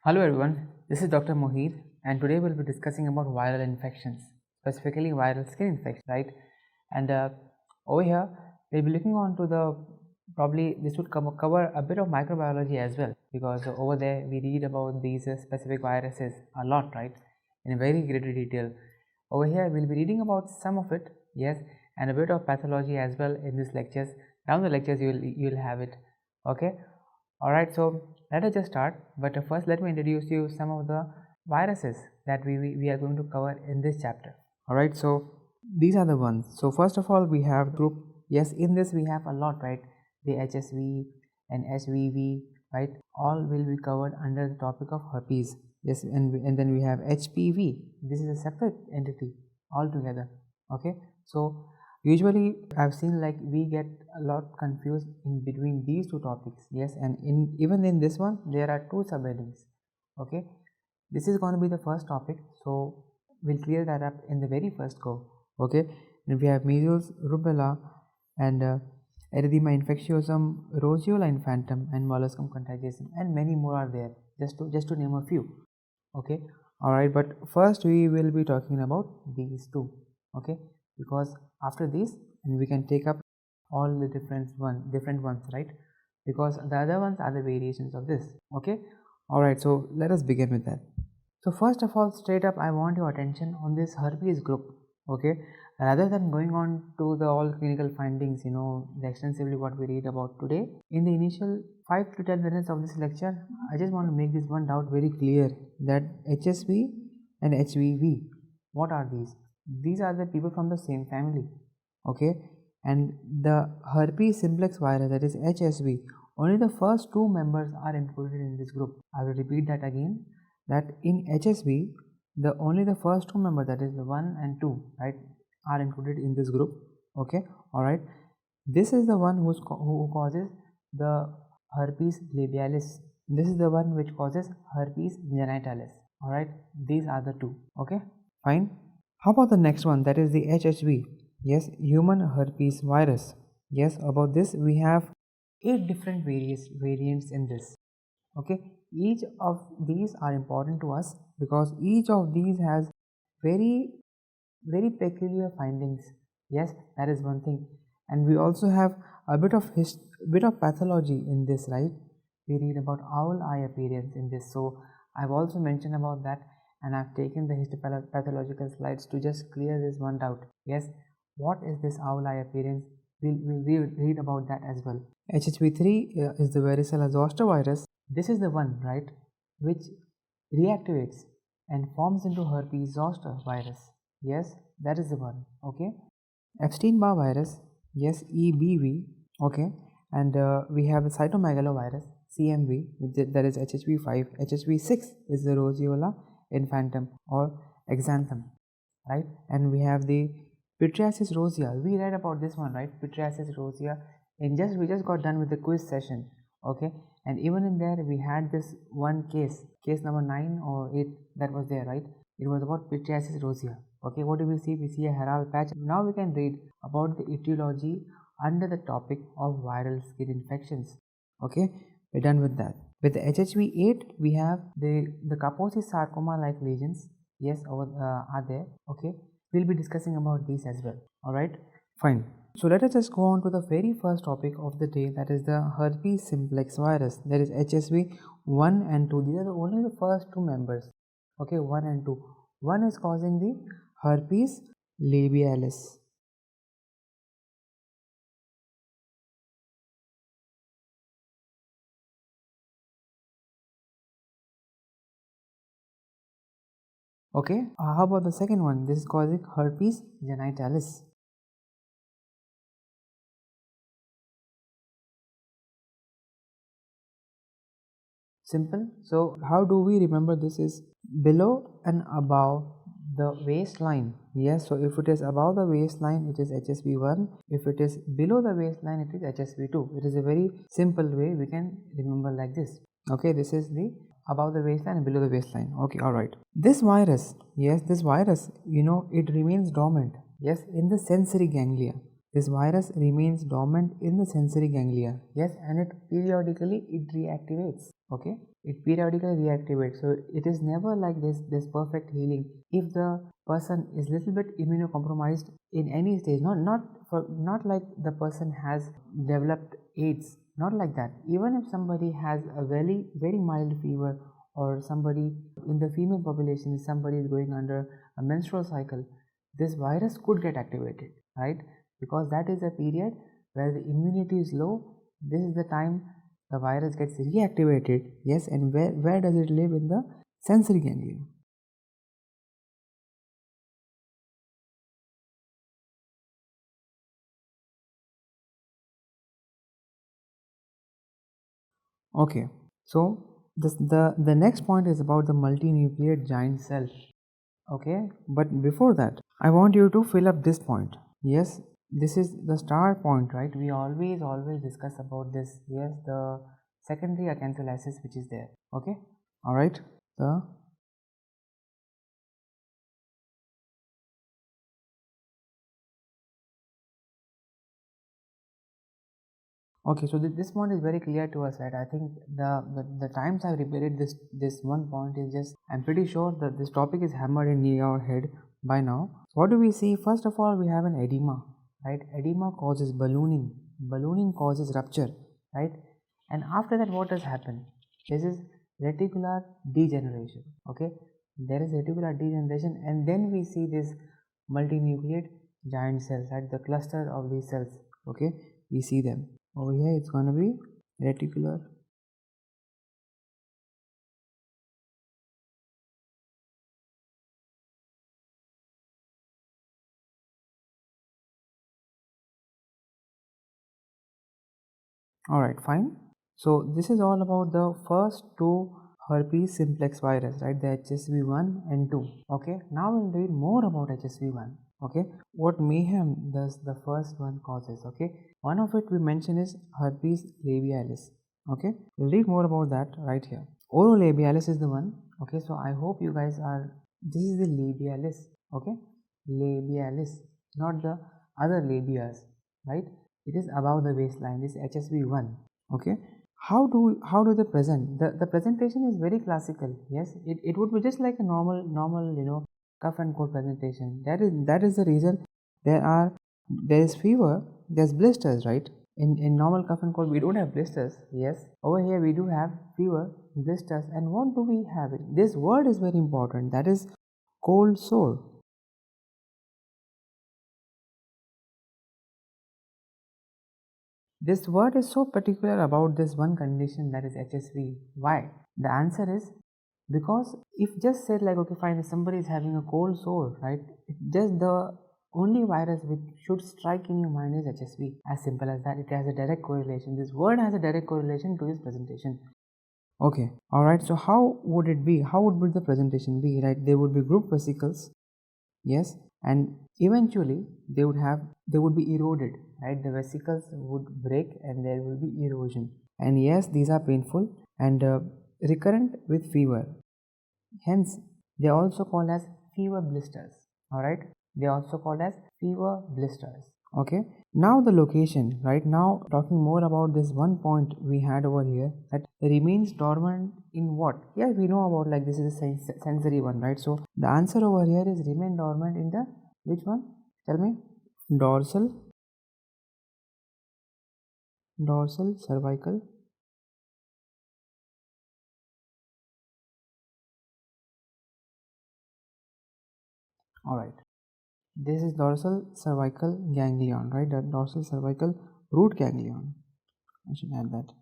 Hello everyone, this is Dr. Mohit and today we'll be discussing about viral infections, specifically viral skin infections, right? And over here we'll be looking on to probably this would cover a bit of microbiology as well, because over there we read about these specific viruses a lot, right, in very great detail. Over here we'll be reading about some of it, yes, and a bit of pathology as well in these lectures. Down the lectures you'll have it, okay. Alright, so let us just start, but first let me introduce you some of the viruses that we are going to cover in this chapter. Alright, so these are the ones. So first of all we have group, yes, in this we have a lot, right, the HSV and HVV, right, all will be covered under the topic of herpes, yes, and then we have HPV, this is a separate entity altogether, okay. So usually I've seen like we get a lot confused in between these two topics, yes, and even in this one there are two subheadings, okay. This is going to be the first topic, so we'll clear that up in the very first go, okay. And we have measles, rubella, and erythema infectiosum, roseola infantum, and molluscum contagiosum, and many more are there, just to name a few, okay. Alright, but first we will be talking about these two, okay, because after this and we can take up all the different ones, right, because the other ones are the variations of this, okay. Alright, so let us begin with that. So first of all, straight up I want your attention on this herpes group, okay. Rather than going on to the all clinical findings, the extensively what we read about today, in the initial 5 to 10 minutes of this lecture, I just want to make this one doubt very clear, that HSV and HVV, what are these? These are the people from the same family, okay. And the Herpes Simplex Virus, that is HSV, only the first two members are included in this group. I will repeat that again, that in HSV only the first two members, that is the 1 and 2, right, are included in this group, okay. Alright, this is the one who causes the herpes labialis, this is the one which causes herpes genitalis, alright. These are the two, okay, fine. How about the next one, that is the HHV, yes, human herpes virus, yes. About this we have 8 different variants in this, okay. Each of these are important to us because each of these has very peculiar findings, yes, that is one thing. And we also have a bit of pathology in this, right. We read about owl eye appearance in this, so I've also mentioned about that, and I've taken the histopathological slides to just clear this one doubt, yes. What is this owl eye appearance? We'll read about that as well. HSV3 is the Varicella-Zoster virus. This is the one, right, which reactivates and forms into Herpes Zoster virus, yes, that is the one, okay. Epstein-Barr virus, yes, EBV, okay. And we have the cytomegalovirus, CMV, that is HSV5. HSV6 is the roseola infantum or exanthum, right. And we have the pityriasis rosea, we read about this one, right, pityriasis rosea, and we just got done with the quiz session, okay. And even in there we had this one case number 9 or 8 that was there, right. It was about pityriasis rosea, okay. What do we see? We see a haral patch. Now we can read about the etiology under the topic of viral skin infections, okay. We're done with that. With the HHV8 we have the Kaposi sarcoma like lesions, yes, are there, okay. We'll be discussing about these as well, alright, fine. So let us just go on to the very first topic of the day, that is the Herpes Simplex Virus, that is HSV1 and 2. These are only the first two members, okay, 1 and 2. 1 is causing the herpes labialis. Okay, how about the second one? This is causing herpes genitalis. Simple. So how do we remember this? Is below and above the waistline, yes. So if it is above the waistline it is HSV1, if it is below the waistline it is HSV2. It is a very simple way we can remember like this, okay. This is the above the waistline and below the waistline, okay. Alright, this virus, yes, this virus, it remains dormant, yes, in the sensory ganglia. this virus remains dormant in the sensory ganglia. Yes, and it periodically reactivates. Okay, it periodically reactivates. So it is never like this perfect healing. If the person is little bit immunocompromised in any stage, not like the person has developed AIDS, not like that. Even if somebody has a very mild fever, or somebody in the female population, somebody is going under a menstrual cycle, this virus could get activated, right? Because that is a period where the immunity is low. This is the time the virus gets reactivated. Yes, and where does it live? In the sensory ganglia. Okay, so the next point is about the multinucleated giant cell. Okay, but before that, I want you to fill up this point. Yes, this is the star point, right? We always discuss about this. Yes, the secondary acantholysis which is there. Okay, all right. The okay, so this point is very clear to us, right? I think the times I've repeated this one point is just, I'm pretty sure that this topic is hammered in your head by now. What do we see? First of all, we have an edema, right? Edema causes ballooning. Ballooning causes rupture, right? And after that, what does happen? This is reticular degeneration. Okay, there is reticular degeneration, and then we see this multinucleate giant cells, right? The cluster of these cells. Okay, we see them over here. It's going to be reticular. All right, fine. So this is all about the first two herpes simplex virus, right? The HSV-1 and 2. Okay, now we'll read more about HSV-1. Okay, what mayhem does the first one causes? Okay, one of it we mention is herpes labialis. Okay, we'll read more about that right here. Orolabialis is the one. Okay, so I hope you guys are, this is the labialis. Okay, labialis, not the other labias, right? It is above the waistline. This HSV-1. Okay, how do they present? The presentation is very classical. Yes, it would be just like a normal cough and cold presentation. That is the reason there is fever, there's blisters, right? In normal cough and cold we don't have blisters. Yes, over here we do have fever, blisters, and what do we have? This word is very important. That is cold sore. This word is so particular about this one condition, that is HSV. Why? The answer is because if just said like, okay fine, if somebody is having a cold sore, right, just the only virus which should strike in your mind is HSV. As simple as that. It has a direct correlation. This word has a direct correlation to this presentation. Okay, alright, so how would it be? How would the presentation be? Right, there would be group vesicles. Yes, and eventually they would be eroded, right? The vesicles would break and there will be erosion, and yes, these are painful and recurrent with fever. Hence they are also called as fever blisters. All right, they are also called as fever blisters. Okay, now the location. Right, now talking more about this one point we had over here, that remains dormant in what? Yeah, we know about, like, this is a sensory one, right? So the answer over here is remain dormant in the which one? Tell me. Dorsal cervical. All right, this is dorsal cervical ganglion, right? The dorsal cervical root ganglion. I should add that.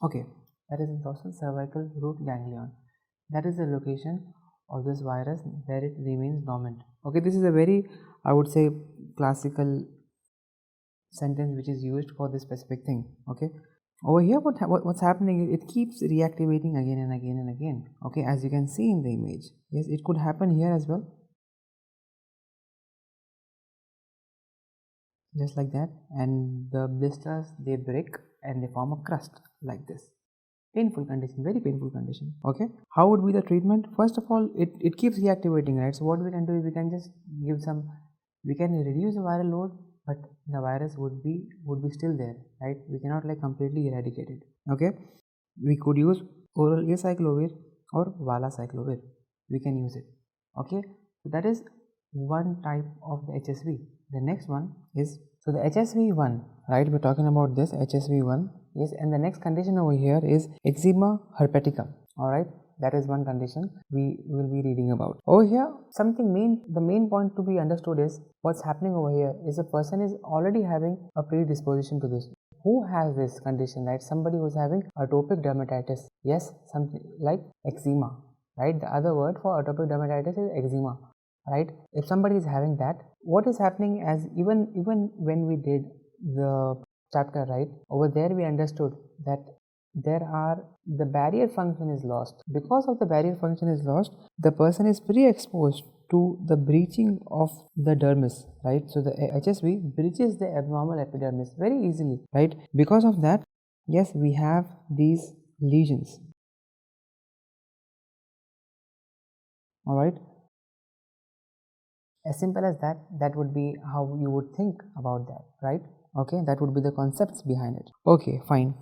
Okay, that is the dorsal cervical root ganglion. That is the location of this virus where it remains dormant. Okay, this is a very, I would say, classical sentence which is used for this specific thing. Okay, over here what's happening is it keeps reactivating again and again and again. Okay, as you can see in the image. Yes, it could happen here as well, just like that, and the blisters, they break and they form a crust like this. painful condition, very painful condition. Okay, how would be the treatment? First of all, it keeps reactivating, right? So what we can do is we can just give some, we can reduce the viral load, but the virus would be still there, right? We cannot like completely eradicate it. Okay, we could use oral 𝗖𝗵𝗶𝗴𝗺 or 𝗲𝗲𝗵𝗵𝗺. We can use it. Okay, so that is one type of the HSV. The next one is, so the HSV-1, right? We're talking about this HSV-1. Yes, and the next condition over here is eczema herpeticum. All right, that is one condition we will be reading about. Over here, the main point to be understood is what's happening over here is a person is already having a predisposition to this. Who has this condition, right? Somebody who's having atopic dermatitis. Yes, something like eczema, right? The other word for atopic dermatitis is eczema, right? If somebody is having that, what is happening, as even when we did the chapter, right, over there we understood that the barrier function is lost. Because of the barrier function is lost, the person is pre-exposed to the breaching of the dermis, right? So the HSV breaches the abnormal epidermis very easily, right? Because of that, yes, we have these lesions. All right, as simple as that. That would be how you would think about that, right? Okay, that would be the concepts behind it. Okay, fine.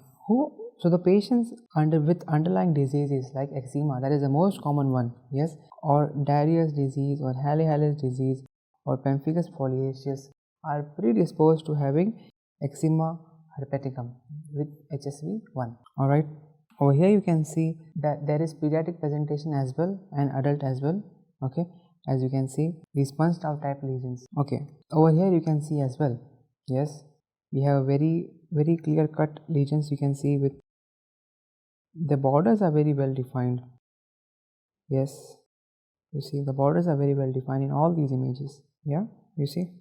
So the patients with underlying diseases like eczema, that is the most common one, yes, or Diarrhea's disease or 𝗵𝗵𝗵𝗵𝗺 disease or pemphigus foliaceus are predisposed to having eczema herpeticum with HSV-1. All right, over here you can see that there is pediatric presentation as well and adult as well. Okay, as you can see, these punched out type lesions. Okay, over here you can see as well, yes, we have very clear cut lesions. You can see with the borders are very well defined. Yes, you see the borders are very well defined in all these images. Yeah, you see.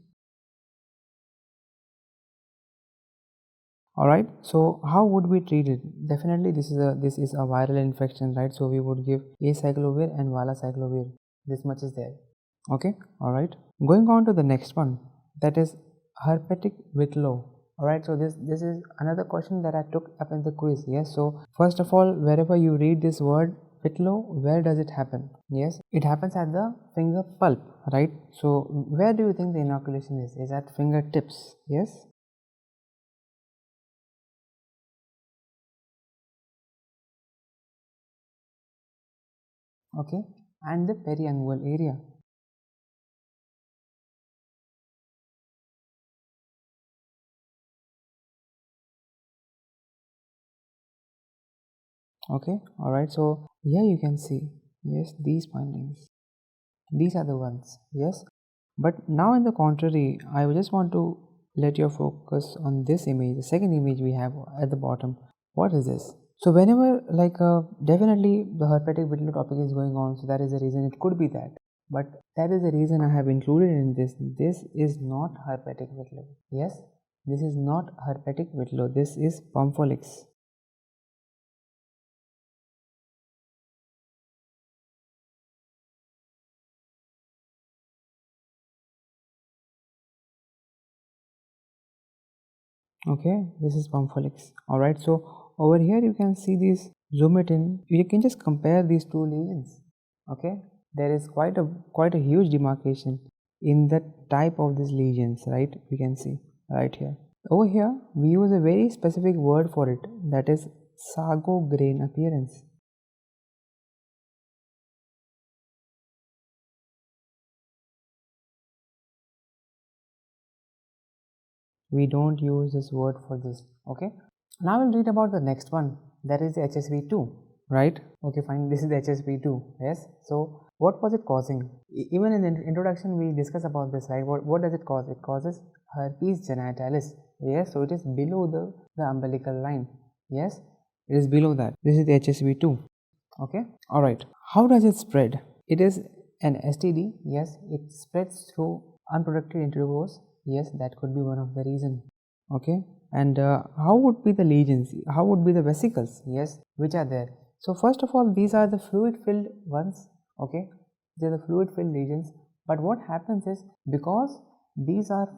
All right, so how would we treat it? Definitely this is a viral infection, right? So we would give 𝗖𝗵𝗵𝗵𝗺 and 𝗲𝗲𝗵𝗵𝗵𝗺. This much is there. Okay, all right, going on to the next one, that is herpetic whitlow. All right, so this is another question that I took up in the quiz. Yes, so first of all, wherever you read this word whitlow, where does it happen? Yes, it happens at the finger pulp, right? So where do you think the inoculation is? Is at fingertips? Yes. Okay, and the periungual area. Okay, all right, so here you can see, yes, these findings, these are the ones. Yes, but now in the contrary, I just want to let your focus on this image, the second image we have at the bottom. What is this? So whenever definitely the herpetic whitlow topic is going on, so that is the reason it could be that, but that is the reason I have included in this. This is not herpetic whitlow. Yes, this is not herpetic whitlow. This is 𝗵𝗿𝗵𝗵𝗺. Okay, this is 𝗵𝗿𝗵𝗵𝗺. All right, so over here you can see these, zoom it in, you can just compare these two lesions. Okay, there is quite a huge demarcation in the type of these lesions, right? We can see right here. Over here we use a very specific word for it, that is sago grain appearance. We don't use this word for this. Okay, now we'll read about the next one, that is the HSV-2, right? Okay, fine, this is the HSV-2. Yes, so what was it causing? Even in the introduction we discussed about this, right? What does it cause? It causes herpes genitalis. Yes, so it is below the umbilical line. Yes, it is below that. This is the HSV-2. Okay, all right, how does it spread? It is an STD. Yes, it spreads through unprotected intercourse. Yes, that could be one of the reasons. Okay, and how would be the lesions? How would be the vesicles? Yes, which are there? So first of all, these are the fluid filled ones. Okay, they are the fluid filled lesions. But what happens is, because these are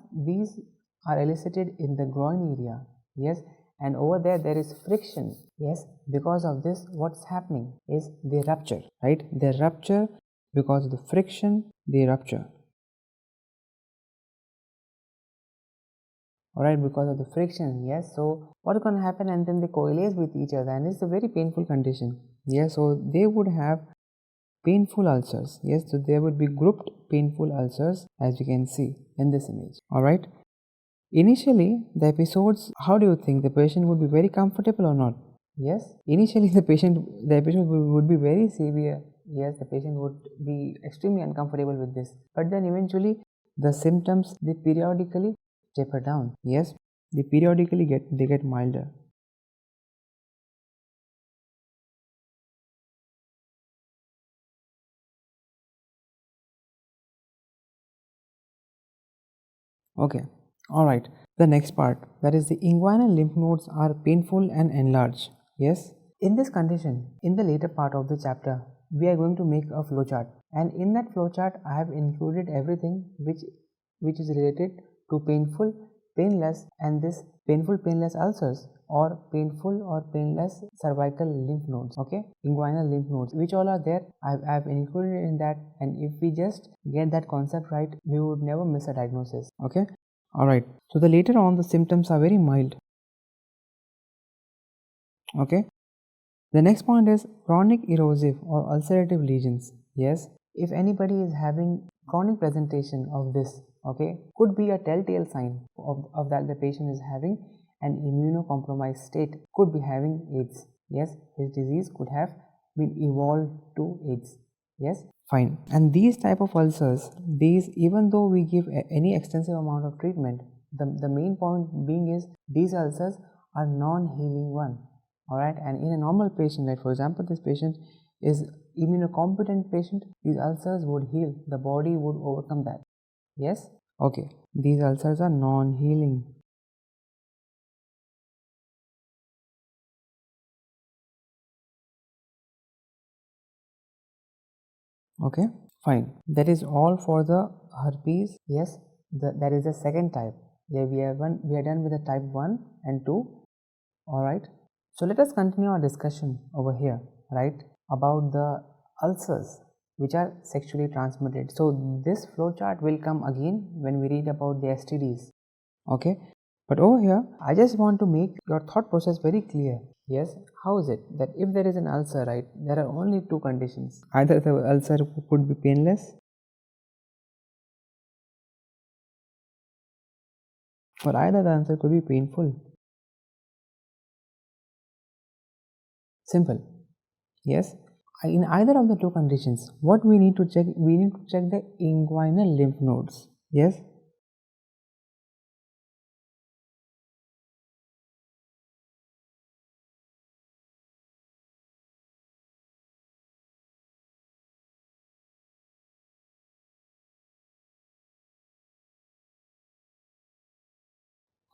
elicited in the groin area, yes, and over there is friction. Yes, because of this what's happening is they rupture, right? They rupture because of the friction, they rupture. Alright, because of the friction. Yes, so what's going to happen, and then they coalesce with each other, and it's a very painful condition. Yes, so they would have painful ulcers. Yes, so there would be grouped painful ulcers, as you can see in this image. Alright, initially the episodes, how do you think the patient would be very comfortable or not? Yes, initially the episode would be very severe. Yes, the patient would be extremely uncomfortable with this, but then eventually the symptoms, they periodically taper down. Yes, they periodically get milder. Okay, alright, the next part, that is the inguinal lymph nodes are painful and enlarged. Yes, in this condition, in the later part of the chapter, we are going to make a flowchart, and in that flowchart I have included everything which is related to painful, painless, and this painful, painless ulcers, or painful or painless cervical lymph nodes. Okay, inguinal lymph nodes, which all are there, I've included in that, and if we just get that concept right, we would never miss a diagnosis. Okay, alright, so the later on the symptoms are very mild. Okay, the next point is chronic erosive or ulcerative lesions. Yes, if anybody is having chronic presentation of this, okay, could be a telltale sign of that the patient is having an immunocompromised state, could be having AIDS. Yes, his disease could have been evolved to AIDS. Yes, fine. And these type of ulcers, these, even though we give any extensive amount of treatment, the main point being is these ulcers are non-healing one. Alright, and in a normal patient, like for example this patient is immunocompetent patient, these ulcers would heal, the body would overcome that. Yes, okay, these ulcers are non-healing. Okay, fine, that is all for the herpes. Yes, that is the second type. Yeah, we are done with the type 1 and 2. Alright, so let us continue our discussion over here, right, about the ulcers which are sexually transmitted. So this flowchart will come again when we read about the STDs. Okay, but over here I just want to make your thought process very clear. Yes, how is it that if there is an ulcer, right, there are only two conditions: either the ulcer could be painless, or either the ulcer could be painful. Simple. Yes, in either of the two conditions, what we need to check, we need to check the inguinal lymph nodes. Yes,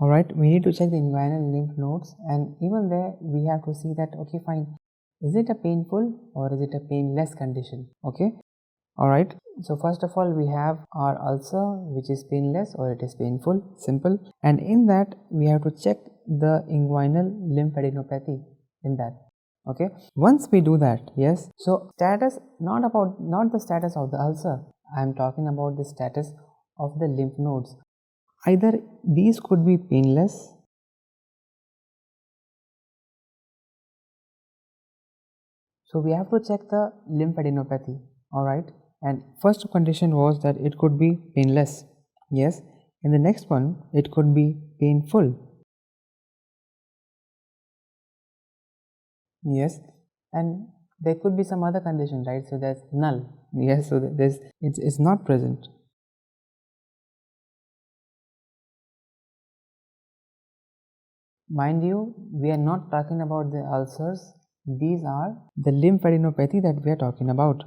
alright, we need to check the inguinal lymph nodes, and even there we have to see that, okay, fine, is it a painful or is it a painless condition? Okay, alright, so first of all we have our ulcer which is painless or it is painful. Simple. And in that we have to check the inguinal lymphadenopathy in that. Okay, once we do that, yes, so status, not the status of the ulcer, I am talking about the status of the lymph nodes. Either these could be painless, so we have to check the lymphadenopathy. Alright, and first condition was that it could be painless. Yes, and the next one, it could be painful. Yes, and there could be some other condition, right? So there's null. Yes, so there's it's not present. Mind you, we are not talking about the ulcers, these are the lymphadenopathy that we are talking about.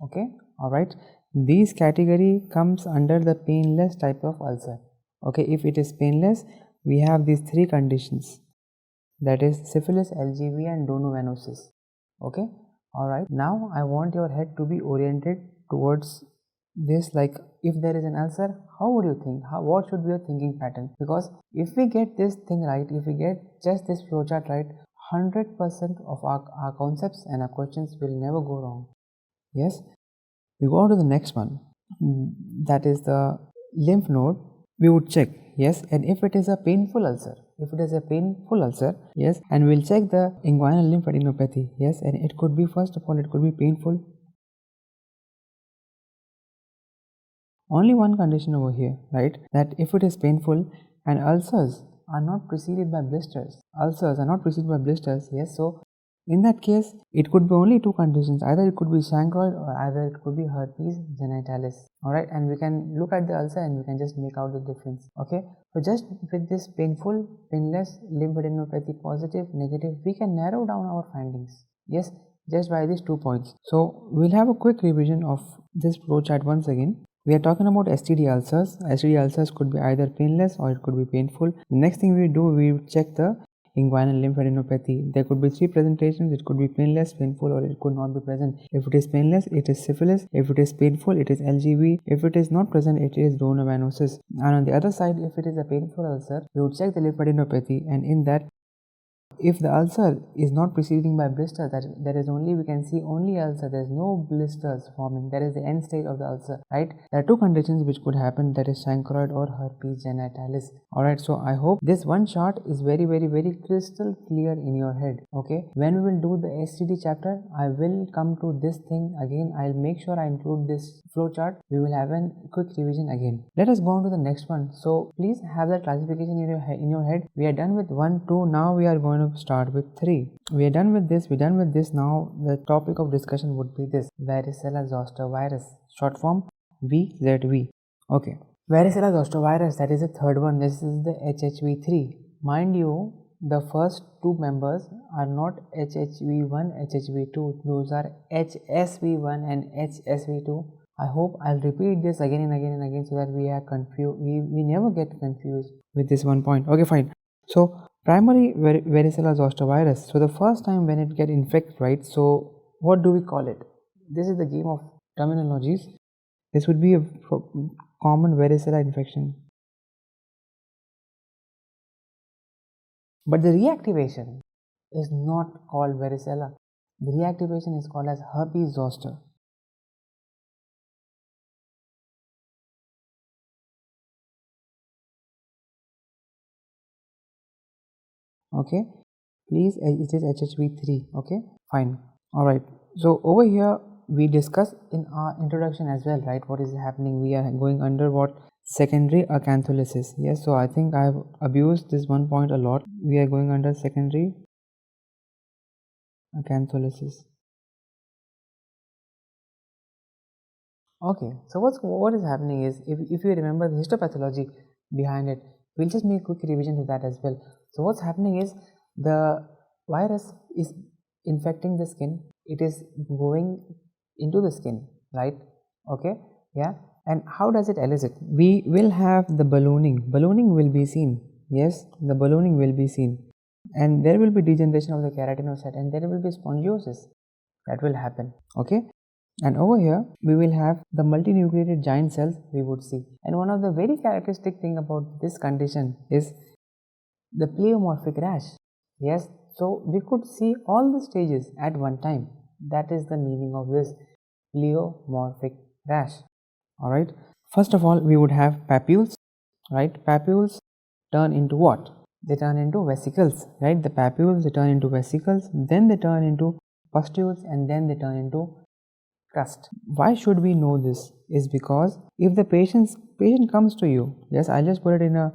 Okay, alright, this category comes under the painless type of ulcer. Okay, if it is painless, we have these three conditions, that is syphilis, LGV, and donovanosis. Okay, alright, now I want your head to be oriented towards this, like if there is an ulcer, how would you think? What should be your thinking pattern? Because if we get this thing right, if we get just this flowchart right, 100% of our concepts and our questions will never go wrong. Yes, we go on to the next one, that is the lymph node. We would check, yes, and if it is a painful ulcer, yes, and we'll check the inguinal lymphadenopathy, yes, and it could be, first of all, it could be painful. Only one condition over here, right, that if it is painful and ulcers are not preceded by blisters, yes, so in that case, it could be only two conditions, either it could be chancroid or either it could be herpes genitalis, alright, and we can look at the ulcer and we can just make out the difference, okay. So just with this painful, painless, lymphadenopathy, positive, negative, we can narrow down our findings, yes, just by these 2 points. So we'll have a quick revision of this flowchart once again. We are talking about STD ulcers. STD ulcers could be either painless or it could be painful. The next thing we do, we check the inguinal lymphadenopathy. There could be 3 presentations. It could be painless, painful, or it could not be present. If it is painless, it is syphilis. If it is painful, it is LGV. If it is not present, it is 𝗏𝗏𝗏𝗏𝗏𝗏𝗏𝗏𝗏𝗏𝗏𝗏𝗏 And on the other side, if it is a painful ulcer, we would check the lymphadenopathy, and in that, if the ulcer is not preceding by blister, that there is only, we can see only ulcer, there is no blisters forming, that is the end stage of the ulcer, right. There are 2 conditions which could happen, that is chancroid or herpes genitalis. Alright, so I hope this one chart is very crystal clear in your head, okay. When we will do the STD chapter, I will come to this thing again. I'll make sure I include this flow chart. We will have a quick revision again. Let us go on to the next one. So please have that classification in your head. We are done with 1, 2. Now we are going to start with 3. We are done with this. Now the topic of discussion would be this: Varicella-Zoster virus, short form VZV. Okay, Varicella-Zoster virus, that is the third one. This is the HHV3. Mind you, the first 2 members are not HSV-1, HSV-2. Those are HSV-1 and HSV-2. I hope I'll repeat this again and again so that we are confused. We never get confused with this one point. Okay, fine. So primary Varicella-Zoster virus. So the first time when it get infected, right? So what do we call it? This is the game of terminologies. This would be a common varicella infection. But the reactivation is not called varicella. The reactivation is called as Herpes Zoster. Okay, please, it is HHV3. okay, fine. All right, so over here we discussed in our introduction as well, right, what is happening. We are going under what? Secondary acantholysis. Yes, so I think I have abused this one point a lot. We are going under secondary acantholysis. Okay, so what is happening is, if you remember the histopathology behind it, we'll just make a quick revision to that as well. So what's happening is, the virus is infecting the skin. It is going into the skin, right? Okay, yeah. And how does it elicit? We will have the ballooning. Ballooning will be seen. Yes, the ballooning will be seen. And there will be degeneration of the keratinocyte, and there will be spongiosis that will happen. Okay. And over here we will have the multinucleated giant cells we would see. And one of the very characteristic thing about this condition is the pleomorphic rash. Yes, so we could see all the stages at one time. That is the meaning of this pleomorphic rash. Alright, first of all we would have papules, right? Papules turn into what? They turn into vesicles, right? The papules, they turn into vesicles, then they turn into pustules, and then they turn into crust. Why should we know this? Is because if the patient comes to you, yes, I'll just put it in a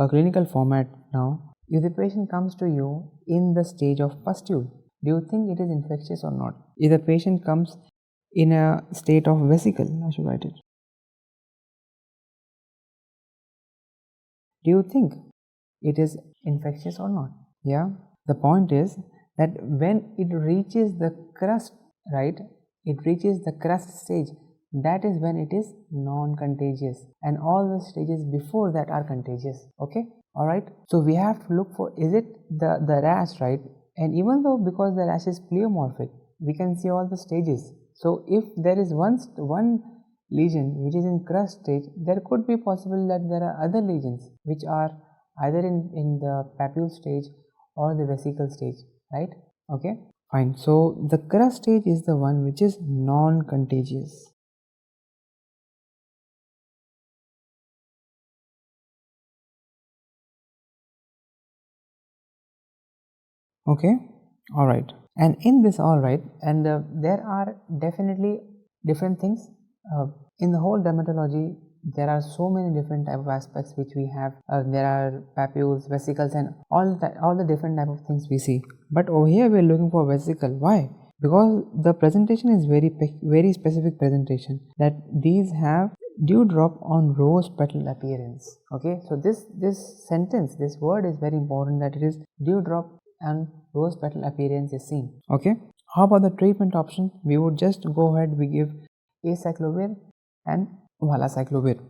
clinical format now. If the patient comes to you in the stage of pustule, do you think it is infectious or not? If the patient comes in a state of vesicle, I should write it. Do you think it is infectious or not? Yeah, the point is that when it reaches the crust, right, it reaches the crust stage, that is when it is non-contagious, and all the stages before that are contagious. Okay, alright, so we have to look for, is it the rash, right? And even though, because the rash is pleomorphic, we can see all the stages. So if there is one lesion which is in crust stage, there could be possible that there are other lesions which are either in the papule stage or the vesicle stage, right? Okay, fine. So the crust stage is the one which is non-contagious. Okay, all right. And in this, all right, and there are definitely different things in the whole dermatology. There are so many different type of aspects which we have. There are papules, vesicles, and all the different type of things we see. But over here we are looking for vesicle. Why? Because the presentation is very specific presentation, that these have dewdrop on rose petal appearance. Okay, so this sentence, this word is very important, that it is dewdrop and rose petal appearance is seen. Okay, how about the treatment option? We would just go ahead, we give 𝗖𝗵𝗵𝗴𝗺 and 𝗲𝗲𝗵𝗵𝗺.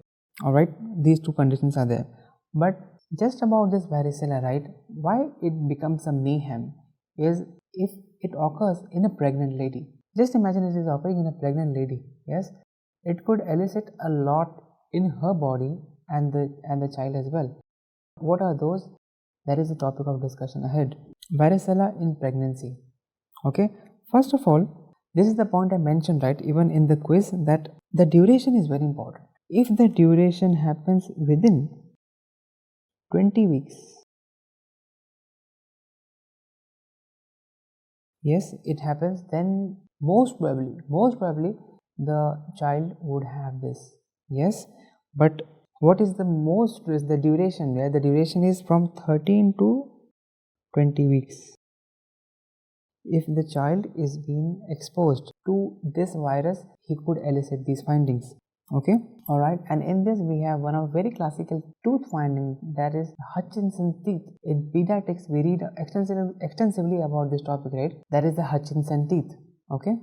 all right, these two conditions are there. But just about this varicella, right, why it becomes a mayhem is if it occurs in a pregnant lady. Just imagine it is occurring in a pregnant lady. Yes, it could elicit a lot in her body and the child as well. What are those? That is the topic of discussion ahead. Varicella in pregnancy. Okay, first of all, this is the point I mentioned, right, even in the quiz, that the duration is very important. If the duration happens within 20 weeks, yes, it happens, then most probably the child would have this. Yes, but what is the most risk? The duration, where the duration is from 13 to 20 weeks. If the child is being exposed to this virus, he could elicit these findings. Okay, all right. And in this we have one of very classical tooth finding, that is Hutchinson teeth. In pediatrics we read extensively about this topic, right? That is the Hutchinson teeth. Okay,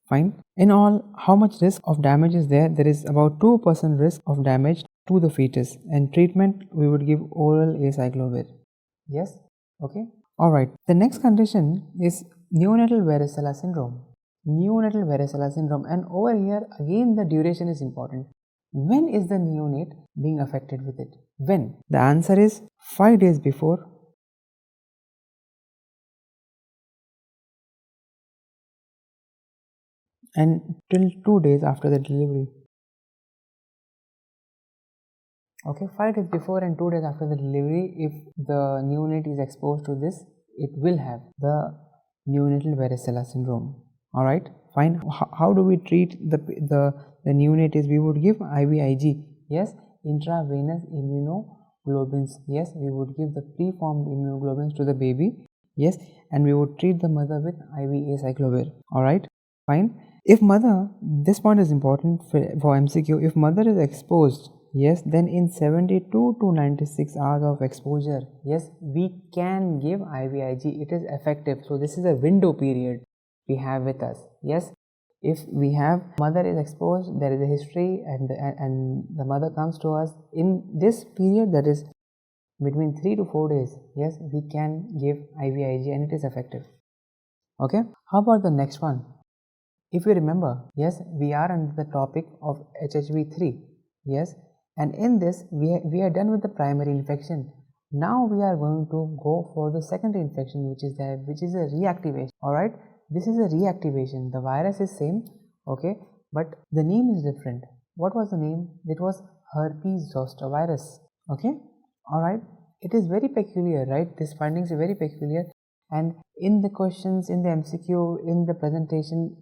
fine. In all, how much risk of damage is there? There is about 2% risk of damage to the fetus, and treatment we would give oral 𝗖𝗵𝗵𝗴𝗺. Yes, okay. All right. The next condition is neonatal varicella syndrome. Neonatal varicella syndrome, and over here again the duration is important. When is the neonate being affected with it? When? The answer is 5 days before and till 2 days after the delivery. Okay, 5 days before and 2 days after the delivery, if the neonate is exposed to this, it will have the neonatal varicella syndrome. All right, fine. How do we treat the neonate? Is we would give IVIG. Yes, intravenous immunoglobulins. Yes, we would give the preformed immunoglobulins to the baby. Yes, and we would treat the mother with IV 𝗖𝗵𝗵𝗴𝗺. All right, fine. If mother, this point is important for MCQ. If mother is exposed, yes, then in 72 to 96 hours of exposure, yes, we can give IVIG. It is effective. So this is a window period we have with us. Yes, if we have mother is exposed, there is a history, and the mother comes to us in this period, that is between 3 to 4 days, yes, we can give IVIG and it is effective. Okay, how about the next one? If you remember, yes, we are under the topic of HSV-3. Yes, and in this we are done with the primary infection. Now we are going to go for the secondary infection, which is a reactivation. All right, this is a reactivation. The virus is same, okay, but the name is different. What was the name? It was Herpes Zoster Virus. Okay, all right, it is very peculiar, right? These findings are very peculiar, and in the questions, in the MCQ, in the presentation,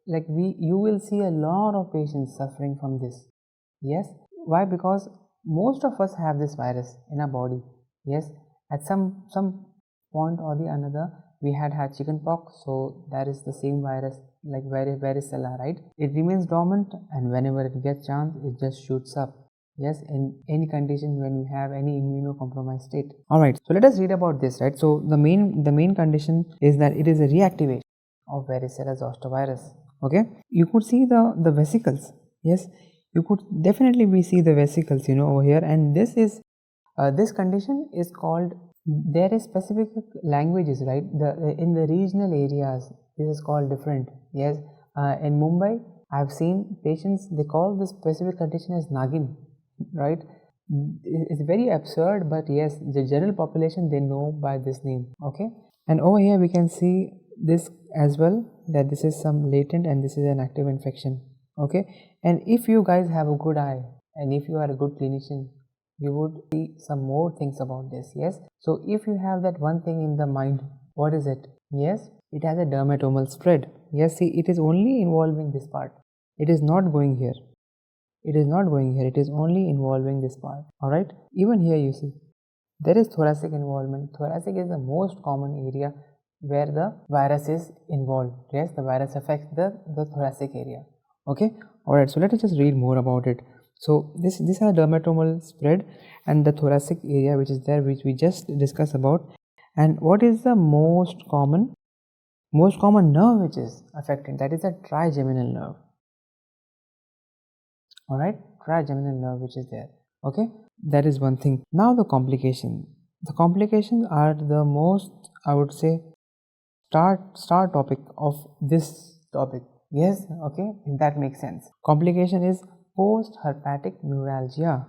you will see a lot of patients suffering from this. Yes, why? Because most of us have this virus in our body. Yes, at some point or the another we had chickenpox, so that is the same virus, like varicella, right? It remains dormant, and whenever it gets chance, it just shoots up. Yes, in any condition when you have any immunocompromised state. All right, so let us read about this, right? So the main condition is that it is a reactivation of Varicella-Zoster virus. Okay, you could see the vesicles. Yes, you could definitely see the vesicles, over here, and this is this condition is called, there is specific languages, right? In the regional areas this is called different. Yes, in Mumbai I've seen patients, they call this specific condition as Nagin, right? It's very absurd, but yes, the general population, they know by this name, okay? And over here we can see this as well, that this is some latent and this is an active infection, okay? And if you guys have a good eye and if you are a good clinician, you would see some more things about this, yes? So if you have that one thing in the mind, what is it? Yes, it has a dermatomal spread. Yes, see, it is only involving this part. It is not going here. It is not going here. It is only involving this part. Alright, even here you see, there is thoracic involvement. Thoracic is the most common area where the virus is involved. Yes, the virus affects the thoracic area. Okay, alright, so let us just read more about it. So this is a dermatomal spread and the thoracic area which is there, which we just discussed about. And what is the most common nerve which is affected? That is a trigeminal nerve. Alright, trigeminal nerve which is there. Okay, that is one thing. Now the complications are the most, I would say, star topic of this topic. Yes, okay, if that makes sense. Complication is post-herpetic neuralgia.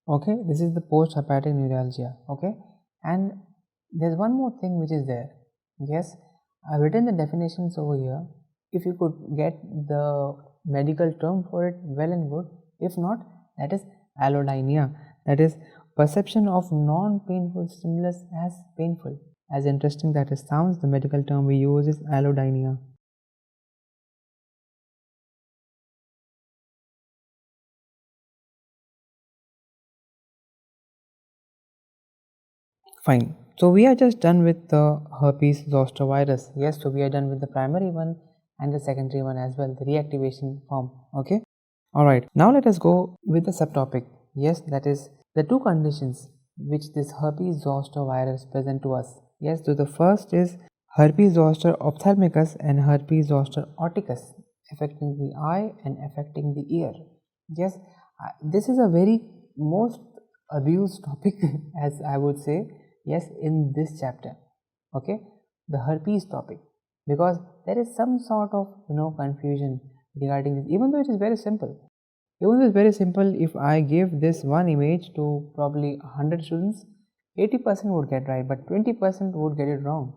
Okay, this is the post-herpetic neuralgia. Okay, and there's one more thing which is there. Yes, I've written the definitions over here. If you could get the medical term for it, well and good. If not, that is allodynia. That is perception of non-painful stimulus as painful. As interesting that it sounds, the medical term we use is allodynia. Fine. So we are just done with the Herpes Zoster virus. Yes, so we are done with the primary one and the secondary one as well, the reactivation form. Okay. Alright. Now let us go with the subtopic. Yes, that is the two conditions which this Herpes Zoster virus present to us. Yes, so the first is Herpes Zoster ophthalmicus and Herpes Zoster oticus, affecting the eye and affecting the ear. Yes, this is a very most abused topic as I would say. Yes, in this chapter, okay, the herpes topic, because there is some sort of confusion regarding this, even though it is very simple. If I give this one image to probably 100 students, 80% would get right, but 20% would get it wrong.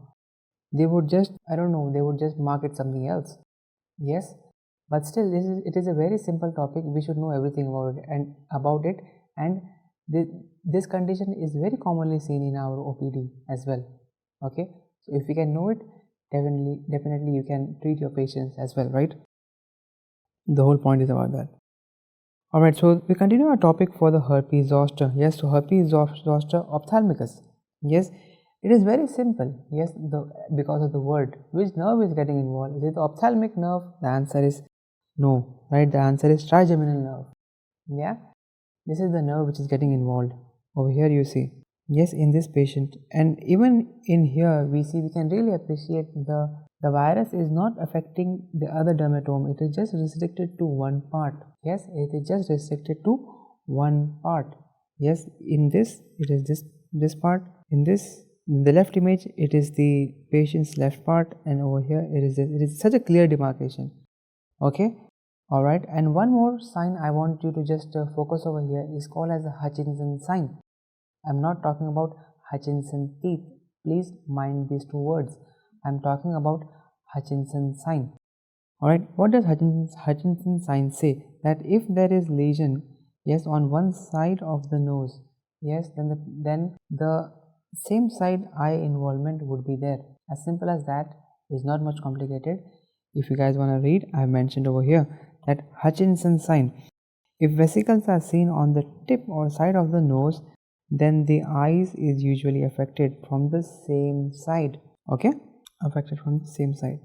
They would just, I don't know, they would just mark it something else. Yes, but still it is a very simple topic. We should know everything about it and this condition is very commonly seen in our OPD as well. Okay, so if you can know it, definitely you can treat your patients as well, right? The whole point is about that. Alright, so we continue our topic for the Herpes Zoster. Yes, so Herpes Zoster ophthalmicus. Yes, it is very simple. Yes, because of the word, which nerve is getting involved? Is it the ophthalmic nerve? The answer is no, right? The answer is trigeminal nerve. Yeah, this is the nerve which is getting involved. Over here you see, yes, in this patient, and even in here we can really appreciate the virus is not affecting the other dermatome. It is just restricted to one part. Yes, it is just restricted to one part. Yes, in this it is this part. In the left image it is the patient's left part, and over here it is such a clear demarcation. Okay. Alright, and one more sign I want you to just focus over here is called as the Hutchinson sign. I'm not talking about Hutchinson teeth. Please mind these two words. I'm talking about Hutchinson sign. Alright, what does Hutchinson sign say? That if there is lesion, yes, on one side of the nose, yes, then the same side eye involvement would be there. As simple as that. Is not much complicated. If you guys want to read, I have mentioned over here that Hutchinson sign. If vesicles are seen on the tip or side of the nose, then the eyes is usually affected from the same side. Okay, affected from the same side.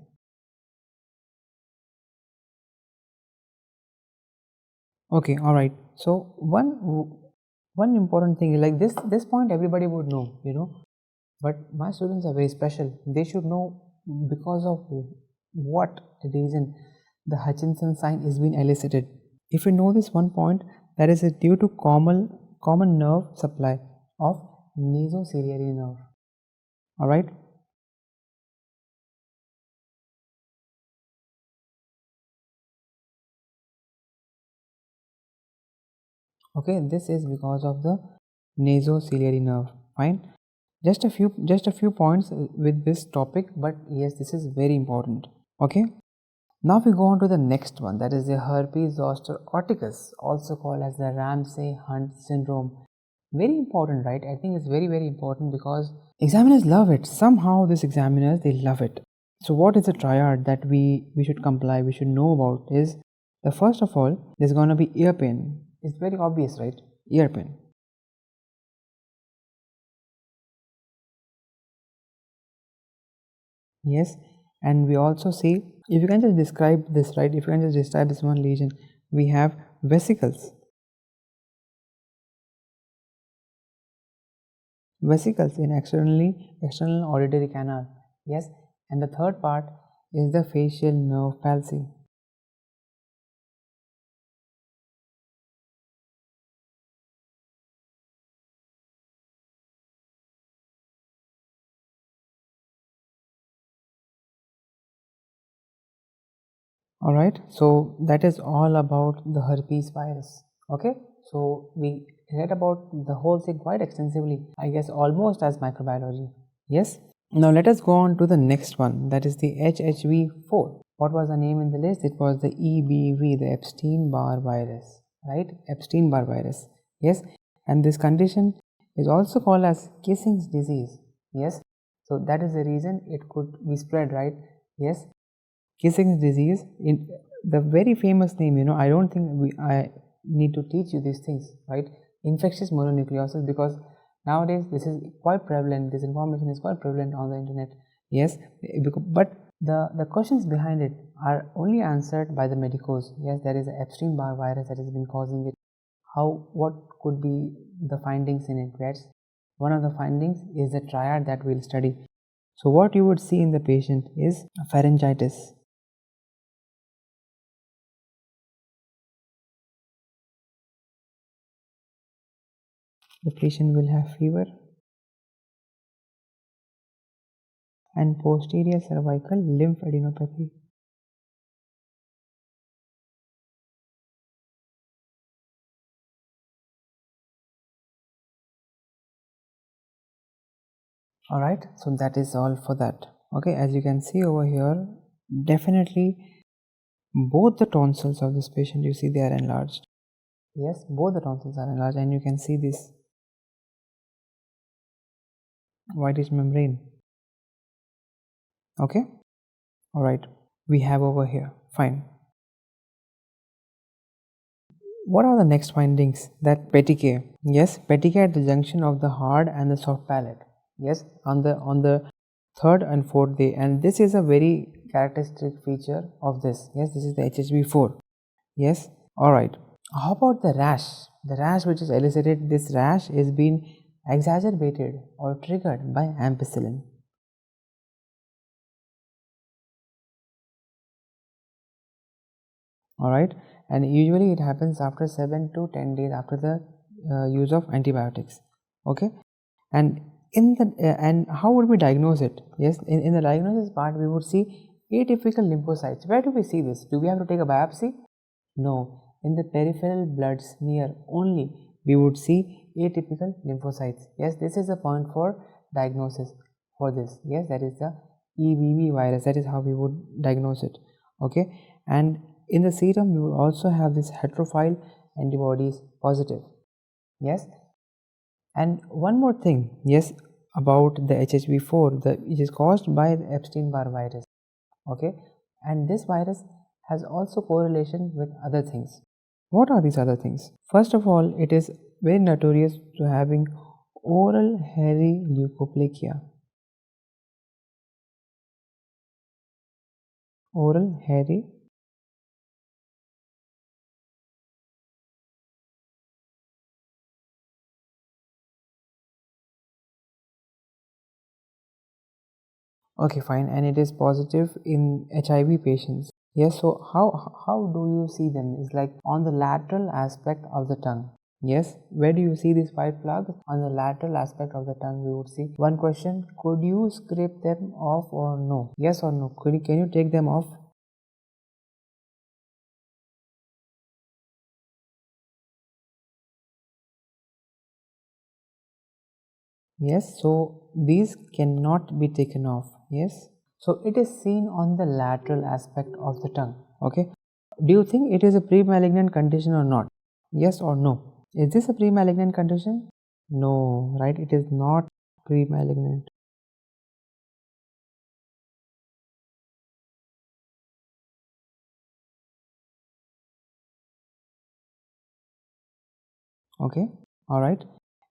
Okay, all right. So one important thing, like this point everybody would know, but my students are very special. They should know because of what the reason the Hutchinson sign is being elicited. If you know this one point, that is due to common nerve supply of nasociliary nerve. Alright. Okay, this is because of the nasociliary nerve. Fine. Just a few points with this topic, but yes, this is very important. Okay. Now we go on to the next one, that is the Herpes Zoster Virus, also called as the Ramsay-Hunt syndrome. Very important, right? I think it's very important because examiners love it. Somehow these examiners, they love it. So what is the triad that we should comply, we should know about is, the first of all, there's going to be ear pain. It's very obvious, right? Ear pain. Yes, and we also see, if you can just describe this, right? If you can just describe this one lesion, we have vesicles. Vesicles in external auditory canal. Yes, and the third part is the facial nerve palsy. Alright, so that is all about the herpes virus. Okay, so we read about the whole thing quite extensively, I guess almost as microbiology. Yes, now let us go on to the next one, that is the HSV-4. What was the name in the list? It was the EBV, the Epstein-Barr virus, right? Epstein-Barr virus. Yes, and this condition is also called as Kissing's disease. Yes, so that is the reason it could be spread, right? Yes, Kissing's disease, in the very famous name, I don't think I need to teach you these things, right? Infectious mononucleosis, because nowadays this is quite prevalent, this information is quite prevalent on the internet. Yes, but the questions behind it are only answered by the medicos. Yes, there is an Epstein-Barr virus that has been causing it. What could be the findings in it? Yes, one of the findings is the triad that we'll study. So what you would see in the patient is pharyngitis. The patient will have fever and posterior cervical lymphadenopathy. Alright, so that is all for that. Okay, as you can see over here, definitely both the tonsils of this patient, you see they are enlarged. Yes, both the tonsils are enlarged, and you can see this whitish membrane. Okay, alright, we have over here, fine. What are the next findings? That 𝗵𝗵𝗆. Yes, 𝗵𝗵𝗆 at the junction of the hard and the soft palate. Yes, on the third and fourth day, and this is a very characteristic feature of this. Yes, this is the HSV-4. Yes, alright. How about the rash? The rash which is elicited, this rash is being exacerbated or triggered by ampicillin. Alright, and usually it happens after 7 to 10 days after the use of antibiotics. Okay, and and how would we diagnose it? Yes, in the diagnosis part we would see atypical lymphocytes. Where do we see this? Do we have to take a biopsy? No, in the peripheral blood smear only we would see atypical lymphocytes. Yes, this is a point for diagnosis for this. Yes, that is the EBV virus. That is how we would diagnose it. Okay, and in the serum we will also have this heterophile antibodies positive. Yes, and one more thing, yes, about the HSV-4, it is caused by the Epstein-Barr virus. Okay, and this virus has also correlation with other things. What are these other things? First of all, it is very notorious to having oral hairy leukoplakia. Oral hairy Okay, fine, and it is positive in HIV patients. Yes, so how do you see them? It's like on the lateral aspect of the tongue. Yes, where do you see these white plugs? On the lateral aspect of the tongue we would see. One question, could you scrape them off or no? Yes or no? Can you take them off? Yes, so these cannot be taken off. Yes, so it is seen on the lateral aspect of the tongue. Okay, do you think it is a pre-malignant condition or not? Yes or no? Is this a pre-malignant condition? No, right? It is not pre-malignant. Okay, all right,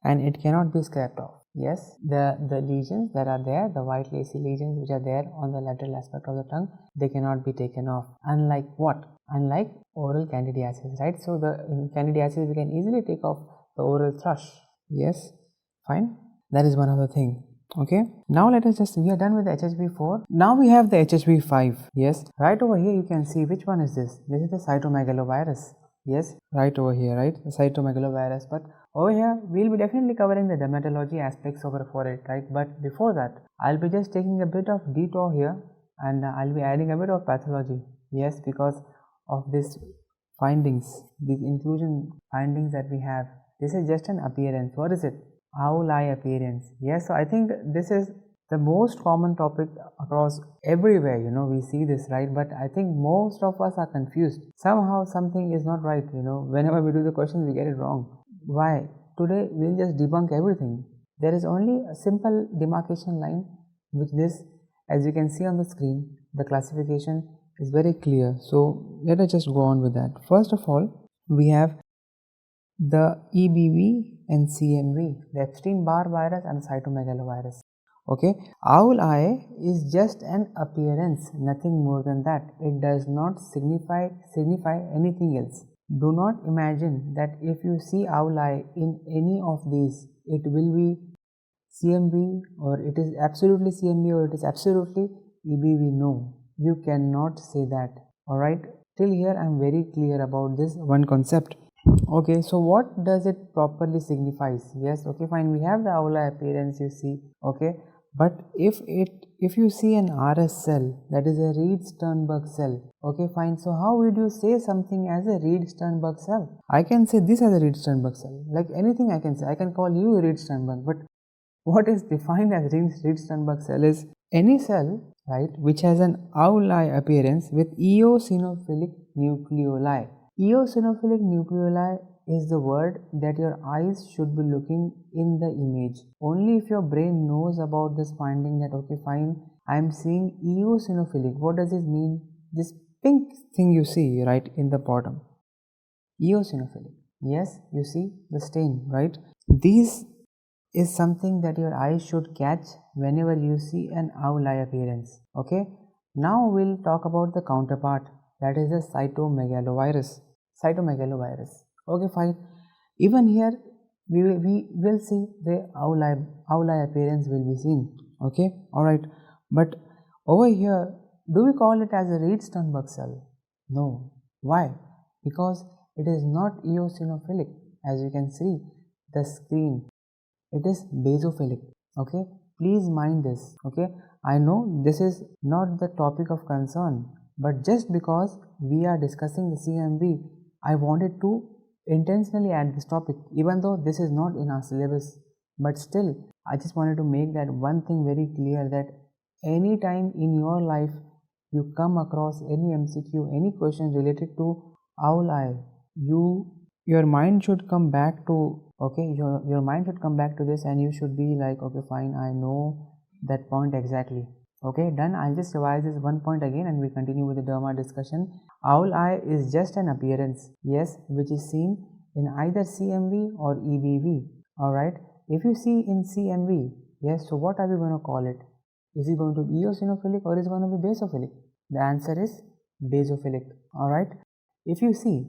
and it cannot be scraped off. Yes, the lesions that are there, the white lacy lesions which are there on the lateral aspect of the tongue, they cannot be taken off. Unlike what? Unlike oral candidiasis, right? So in candidiasis we can easily take off the oral thrush. Yes, fine, that is one other thing. Okay, now let us we are done with the HSV4. Now we have the HSV5. Yes, right over here you can see which one is this. This is the cytomegalovirus. Yes, right over here, right, the cytomegalovirus. But over here we'll be definitely covering the dermatology aspects for it, right? But before that I'll be just taking a bit of detour here, and I'll be adding a bit of pathology. Yes, because of this findings, these inclusion findings that we have. This is just an appearance. What is it? Owl-eye appearance. Yes, so I think this is the most common topic across everywhere, we see this, right? But I think most of us are confused. Somehow something is not right, whenever we do the questions we get it wrong. Why? Today we'll just debunk everything. There is only a simple demarcation line, which this, as you can see on the screen, the classification is very clear. So let us just go on with that. First of all, we have the EBV and CMV, the Epstein-Barr virus and cytomegalovirus. Okay, owl eye is just an appearance, nothing more than that. It does not signify anything else. Do not imagine that if you see owl eye in any of these, it will be CMV, or it is absolutely CMV, or it is absolutely EBV. No, you cannot say that. Alright, till here I am very clear about this one concept. Okay, so what does it properly signifies? Yes, okay, fine, we have the owl eye appearance, you see. Okay, but if you see an RS cell, that is a Reed-Sternberg cell. Okay, fine, so how would you say something as a Reed-Sternberg cell? I can say this as a Reed-Sternberg cell, like anything I can say. I can call you a Reed-Sternberg, but what is defined as Reed-Sternberg cell is any cell, right, which has an owl eye appearance with eosinophilic nucleoli. Eosinophilic nucleoli is the word that your eyes should be looking in the image. Only if your brain knows about this finding that, okay, fine, I am seeing eosinophilic. What does this mean? This pink thing you see right in the bottom. Eosinophilic. Yes, you see the stain, right? These is something that your eyes should catch whenever you see an owl eye appearance. Okay, now we'll talk about the counterpart, that is the cytomegalovirus. Okay, fine, even here we will see the owl eye appearance will be seen. Okay, alright, but over here, do we call it as a Reed-Sternberg cell? No. Why? Because it is not eosinophilic. As you can see the screen, it is basophilic. Okay, please mind this. Okay, I know this is not the topic of concern, but just because we are discussing the CMV, I wanted to intentionally add this topic, even though this is not in our syllabus. But still, I just wanted to make that one thing very clear, that any time in your life you come across any MCQ, any question related to owl eye, your mind should come back to, okay, your mind should come back to this, and you should be like, okay, fine, I know that point exactly. Okay, done. I'll just revise this one point again and we continue with the derma discussion. Owl eye is just an appearance, yes, which is seen in either CMV or EBV. Alright, if you see in CMV, yes, so what are we going to call it? Is it going to be eosinophilic or is it going to be basophilic? The answer is basophilic. Alright, if you see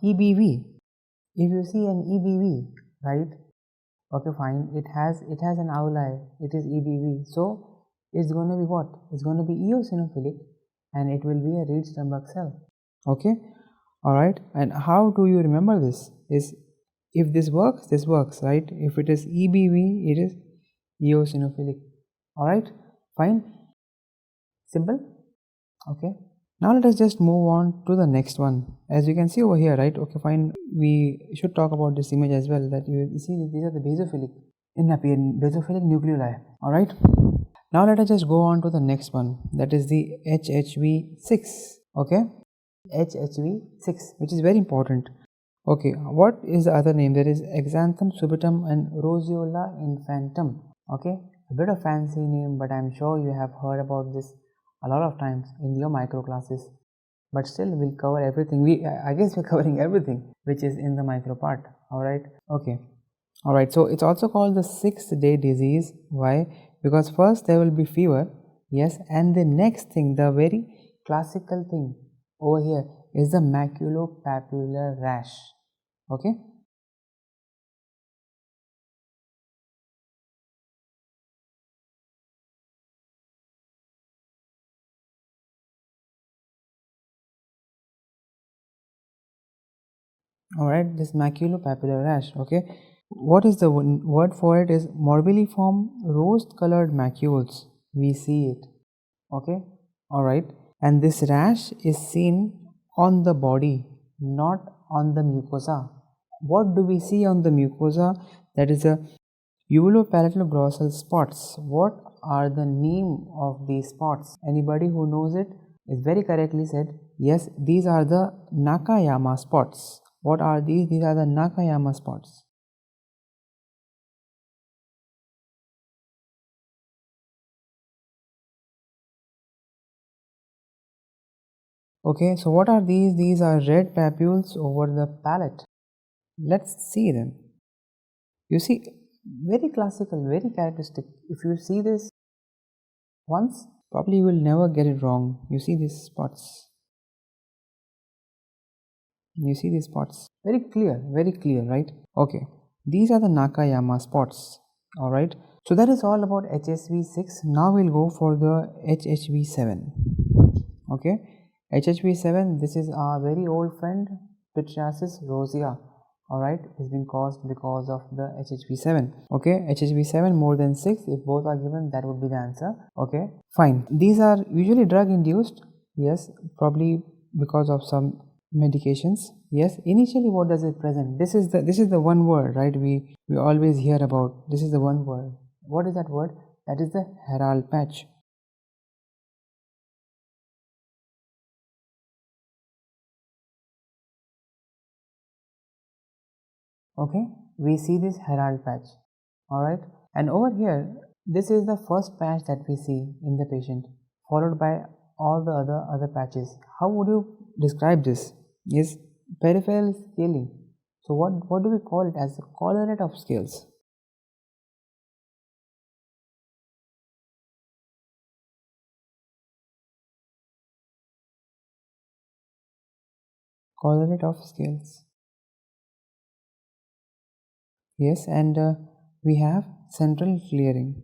EBV, if you see an EBV, right, okay, fine, it has an owl eye, it is EBV. So It's going to be what? It's going to be eosinophilic, and it will be a Reed-Sternberg cell. Okay, alright. And how do you remember this? Is if this works, right? If it is EBV, it is eosinophilic. Alright, fine, simple. Okay, now let us just move on to the next one. As you can see over here, right? Okay, fine, we should talk about this image as well, that you see these are the basophilic basophilic nucleoli. Alright, now let us just go on to the next one, that is the HHV6. Okay, HHV6, which is very important. Okay, what is the other name? There is Exanthum subitum and Roseola infantum. Okay, a bit of fancy name, but I'm sure you have heard about this a lot of times in your micro classes. But still, we'll cover everything. I guess we're covering everything which is in the micro part. Alright, okay. Alright, so it's also called the 6th day disease. Why? Because first there will be fever, yes, and the next thing, the very classical thing over here is the maculopapular rash. Okay, alright, this maculopapular rash. Okay, what is the word for it? Is morbilliform rose colored macules. We see it. Okay, alright, and this rash is seen on the body, not on the mucosa. What do we see on the mucosa? That is a uvulopalatal glossal spots. What are the name of these spots? Anybody who knows it is very correctly said. Yes, these are the Nakayama spots. What are these? These are the Nakayama spots. Okay, so what are these? These are red papules over the palate. Let's see them. You see, very classical, very characteristic. If you see this once, probably you will never get it wrong. You see these spots. You see these spots. Very clear, right? Okay, these are the Nakayama spots. Alright, so that is all about HSV6. Now we'll go for the HHV7. Okay, HHV7, this is our very old friend, Pityriasis rosea. Alright, it's been caused because of the HHV7. Okay, HHV7 more than 6, if both are given, that would be the answer. Okay, fine. These are usually drug induced. Yes, probably because of some medications. Yes, initially what does it present? This is the one word, right? We always hear about. This is the one word. What is that word? That is the herald patch. Okay, we see this herald patch. Alright, and over here, this is the first patch that we see in the patient, followed by all the other patches. How would you describe this? Is peripheral scaling. So what do we call it? As the collarate of scales. Collarate of scales. Yes, and we have central clearing.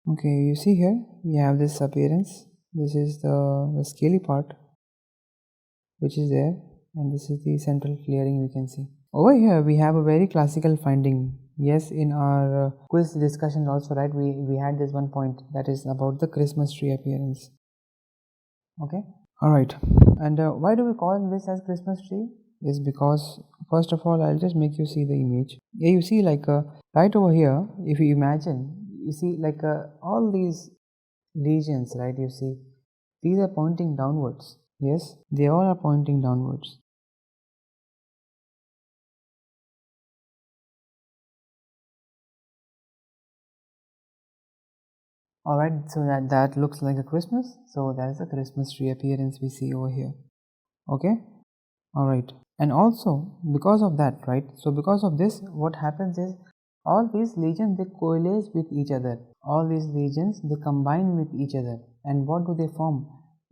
Okay, you see here we have this appearance. This is the scaly part which is there, and this is the central clearing we can see. Over here we have a very classical finding. Yes, in our quiz discussion also, right, we had this one point, that is about the Christmas tree appearance. Okay, alright, and why do we call this as Christmas tree? Is because, first of all, I'll just make you see the image. Yeah, you see, like right over here, if you imagine, you see like all these lesions, right? You see these are pointing downwards. Yes, they all are pointing downwards. Alright, so that looks like a Christmas. So that is a Christmas tree appearance we see over here. Okay, alright, and also because of that, right, so because of this, what happens is all these lesions, they coalesce with each other. All these lesions, they combine with each other, and what do they form?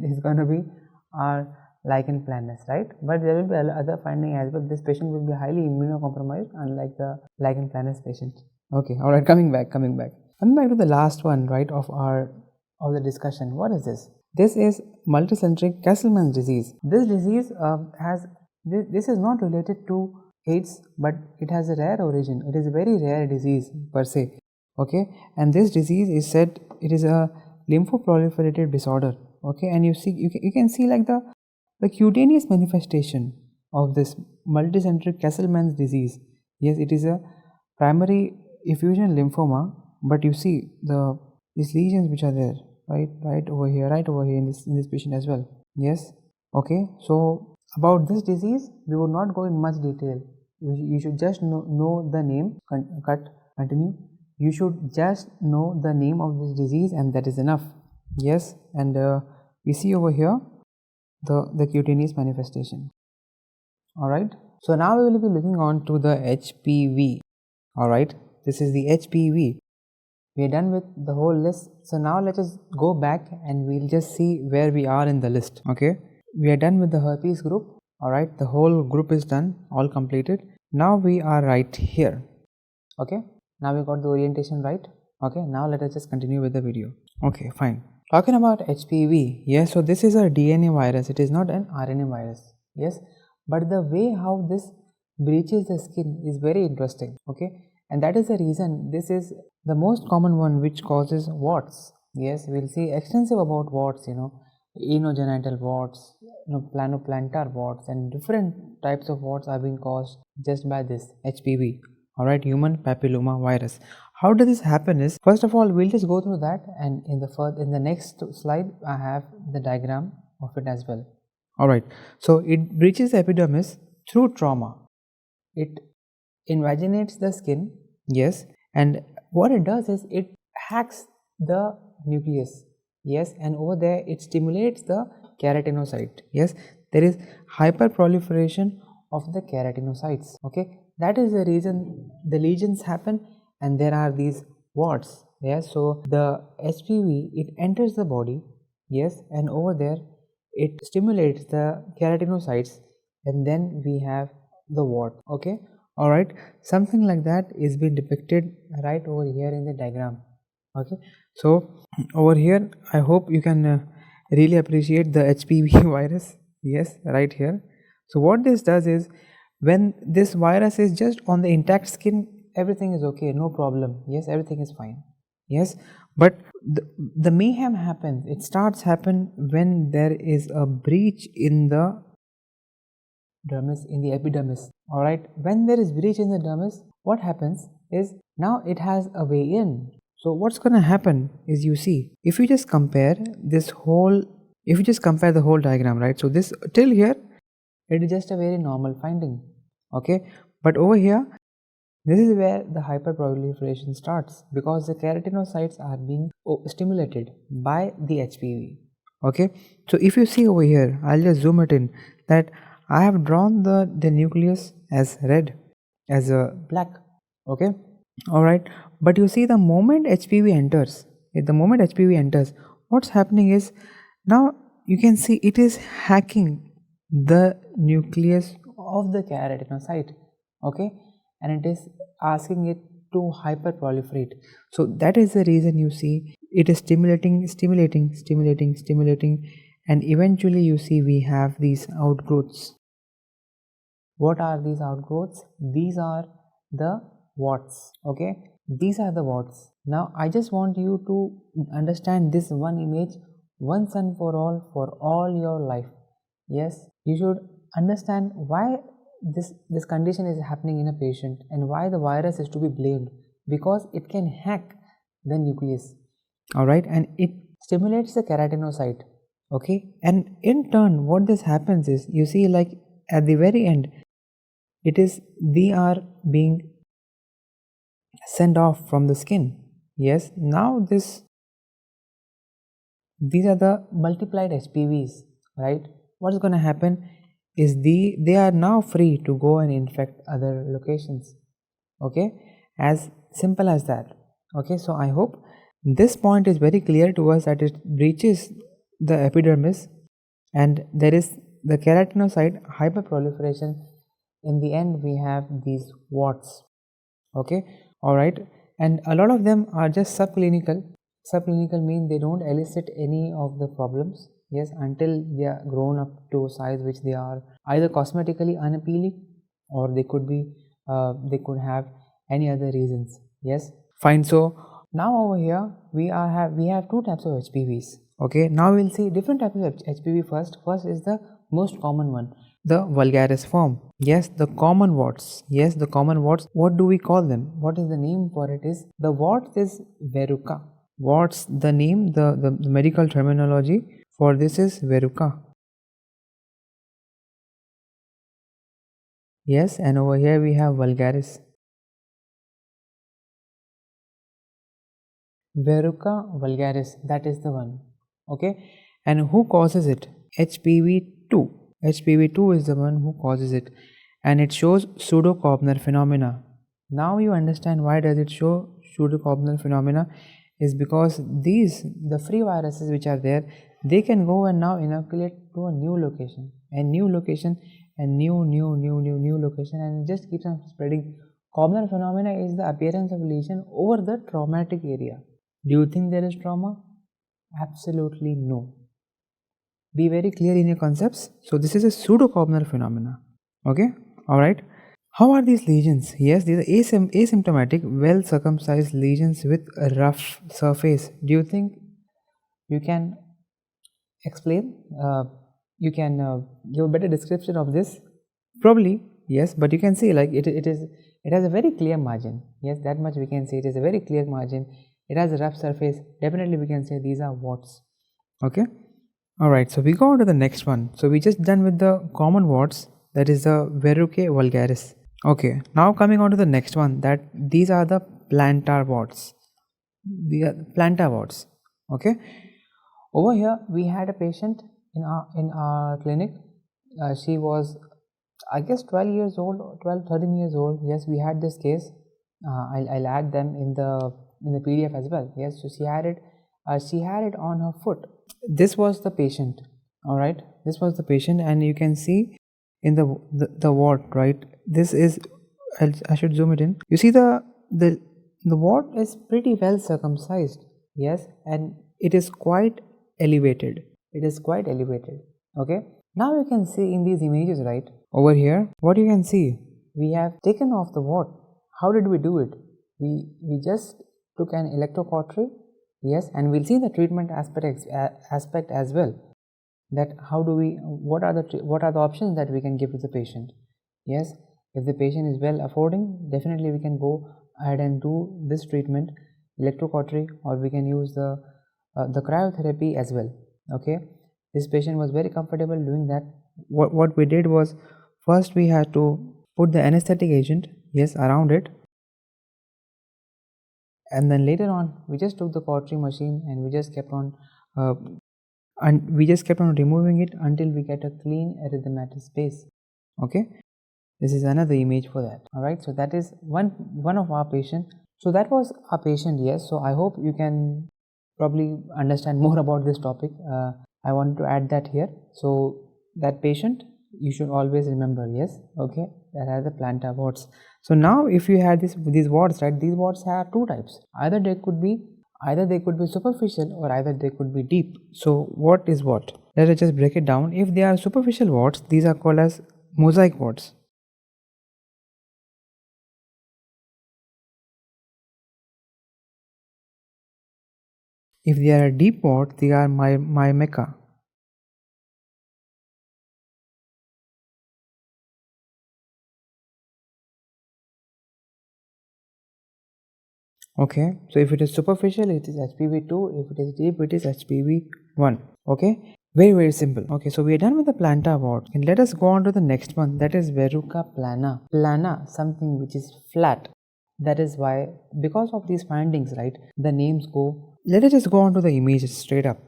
patient is going to be our lichen planus, right? But there will be other finding as well. This patient will be highly immunocompromised, unlike the lichen planus patient. Okay, all right, coming back to the last one, right, of the discussion. What is this? This is multicentric Castleman's disease. This disease this is not related to AIDS, but it has a rare origin. It is a very rare disease per se. Okay, and this disease is said it is a lymphoproliferative disorder. Okay, and you can see like the cutaneous manifestation of this multicentric Castleman's disease. Yes, it is a primary effusion lymphoma, but you see these lesions which are there, right over here in this patient as well. Yes. Okay, so about this disease we would not go in much detail. You should just know the name. Continue. You should just know the name of this disease, and that is enough. Yes, and we see over here the cutaneous manifestation. Alright, so now we will be looking on to the HPV. Alright, this is the HPV. We are done with the whole list. So now let us go back and we'll just see where we are in the list. Okay, we are done with the herpes group. Alright, the whole group is done, all completed. Now we are right here. Okay, now we got the orientation right. Okay, now let us just continue with the video. Okay, fine. Talking about HPV, yes, so this is a DNA virus, it is not an RNA virus, yes, but the way how this breaches the skin is very interesting, okay, and that is the reason this is the most common one which causes warts. Yes, we will see extensive about warts, genital warts, planoplantar warts, and different types of warts are being caused just by this HPV. Alright, human papilloma virus. How does this happen is, first of all, we'll just go through that, and in the next slide I have the diagram of it as well. Alright, so it breaches the epidermis through trauma. It invaginates the skin, yes, and what it does is it hacks the nucleus, yes, and over there it stimulates the keratinocyte. Yes, there is hyperproliferation of the keratinocytes. Okay, that is the reason the lesions happen and there are these warts. Yes, so the HPV, it enters the body, yes, and over there it stimulates the keratinocytes, and then we have the wart. Okay, alright, something like that is being depicted right over here in the diagram. Okay, so over here I hope you can really appreciate the HPV virus. Yes, right here. So what this does is, when this virus is just on the intact skin, everything is okay, no problem. Yes, everything is fine. Yes, but the mayhem happens. It starts happen when there is a breach in the dermis, in the epidermis. Alright, when there is breach in the dermis, what happens is, now it has a way in. So what's going to happen is, you see, if you just compare the whole diagram, right, so this till here it is just a very normal finding. Okay, but over here This is where the hyperproliferation starts, because the keratinocytes are being stimulated by the HPV. Okay, so if you see over here, I'll just zoom it in, that I have drawn the nucleus as red, as a black. Okay, all right, but you see, the moment HPV enters, what's happening is, now you can see it is hacking the nucleus of the keratinocyte. Okay, and it is asking it to hyperproliferate. So that is the reason you see it is stimulating, and eventually you see we have these outgrowths. What are these outgrowths? These are the warts. Okay, these are the warts. Now I just want you to understand this one image once and for all your life. Yes, you should understand why this condition is happening in a patient, and why the virus is to be blamed, because it can hack the nucleus. All right, and it stimulates the keratinocyte. Okay, and in turn what this happens is, you see, like at the very end, they are being sent off from the skin. Yes, now these are the multiplied HPVs, right? What is going to happen is they are now free to go and infect other locations. Okay, as simple as that. Okay, so I hope this point is very clear to us, that it breaches the epidermis, and there is the keratinocyte hyperproliferation. In the end we have these warts. Okay, all right, and a lot of them are just subclinical. Subclinical mean they don't elicit any of the problems, yes, until they are grown up to a size which they are either cosmetically unappealing, or they could be they could have any other reasons. Yes, fine. So now over here we have two types of HPVs. Okay, now we'll see different types of HPV first. First is the most common one, the vulgaris form. Yes, the common warts. Yes, the common warts. What do we call them? What is the name for it? Is the wart is verruca. Warts, the name, the medical terminology for this is verruca. Yes, and over here we have vulgaris. Verruca vulgaris, that is the one. Okay, and who causes it? HPV2. HPV2 is the one who causes it, and it shows 𝗲𝗵𝗿𝗺 phenomena. Now you understand why does it show 𝗲𝗵𝗿𝗺 phenomena, is because the free viruses which are there, they can go and now inoculate to a new location, and new location, and new location, and it just keeps on spreading. Ковнер phenomena is the appearance of lesion over the traumatic area. Do you think there is trauma? Absolutely no. Be very clear in your concepts. So this is a 𝗲𝗵𝗿𝗺 phenomena. Okay, all right. How are these lesions? Yes, these are asymptomatic, well circumcised lesions with a rough surface. Do you think you can explain? You can give a better description of this? Probably yes, but you can see like it has a very clear margin. Yes, that much we can say. It is a very clear margin. It has a rough surface. Definitely we can say these are warts. Okay, all right. So we go on to the next one. So we just done with the common warts, that is the verrucae vulgaris. Okay, now coming on to the next one, that these are the plantar warts. The plantar warts. Okay, over here we had a patient in our clinic. She was, I guess, 12 years old, 13 years old. Yes, we had this case. I'll add them in the PDF as well. Yes, so she had it on her foot. This was the patient. All right, this was the patient, and you can see in the wart, right? This is, I should zoom it in. You see the wart is pretty well circumcised. Yes, and it is quite elevated. Okay, now you can see in these images, right, over here, what you can see, we have taken off the wart. How did we do it? We just took an electrocautery. Yes, and we'll see the treatment aspect as well, that what are the options that we can give to the patient. Yes, if the patient is well affording, definitely we can go ahead and do this treatment, electrocautery, or we can use the cryotherapy as well. Okay, this patient was very comfortable doing that. What we did was, first we had to put the anesthetic agent, yes, around it. and then later on we just took the pottery machine and we just kept on removing it until we get a clean erythematous space. Okay, this is another image for that. All right, so that is one of our patient. So that was our patient. Yes, so I hope you can probably understand more about this topic. I want to add that here. So that patient you should always remember. Yes, okay, that has the plantar warts. So now if you had these warts, right, these warts have two types. Either they could be superficial or either they could be deep. So what is what? Let us just break it down. If they are superficial warts, these are called as mosaic warts. If they are a deep wart, they are 𝗲𝗵𝗵𝗵𝗵. Okay, so if it is superficial, it is HPV2. If it is deep, it is HPV1. Okay, very simple. Okay, so we are done with the plantar wart, and let us go on to the next one, that is verruca plana. Plana, something which is flat. That is why, because of these findings, right, the names go. Let us just go on to the images straight up.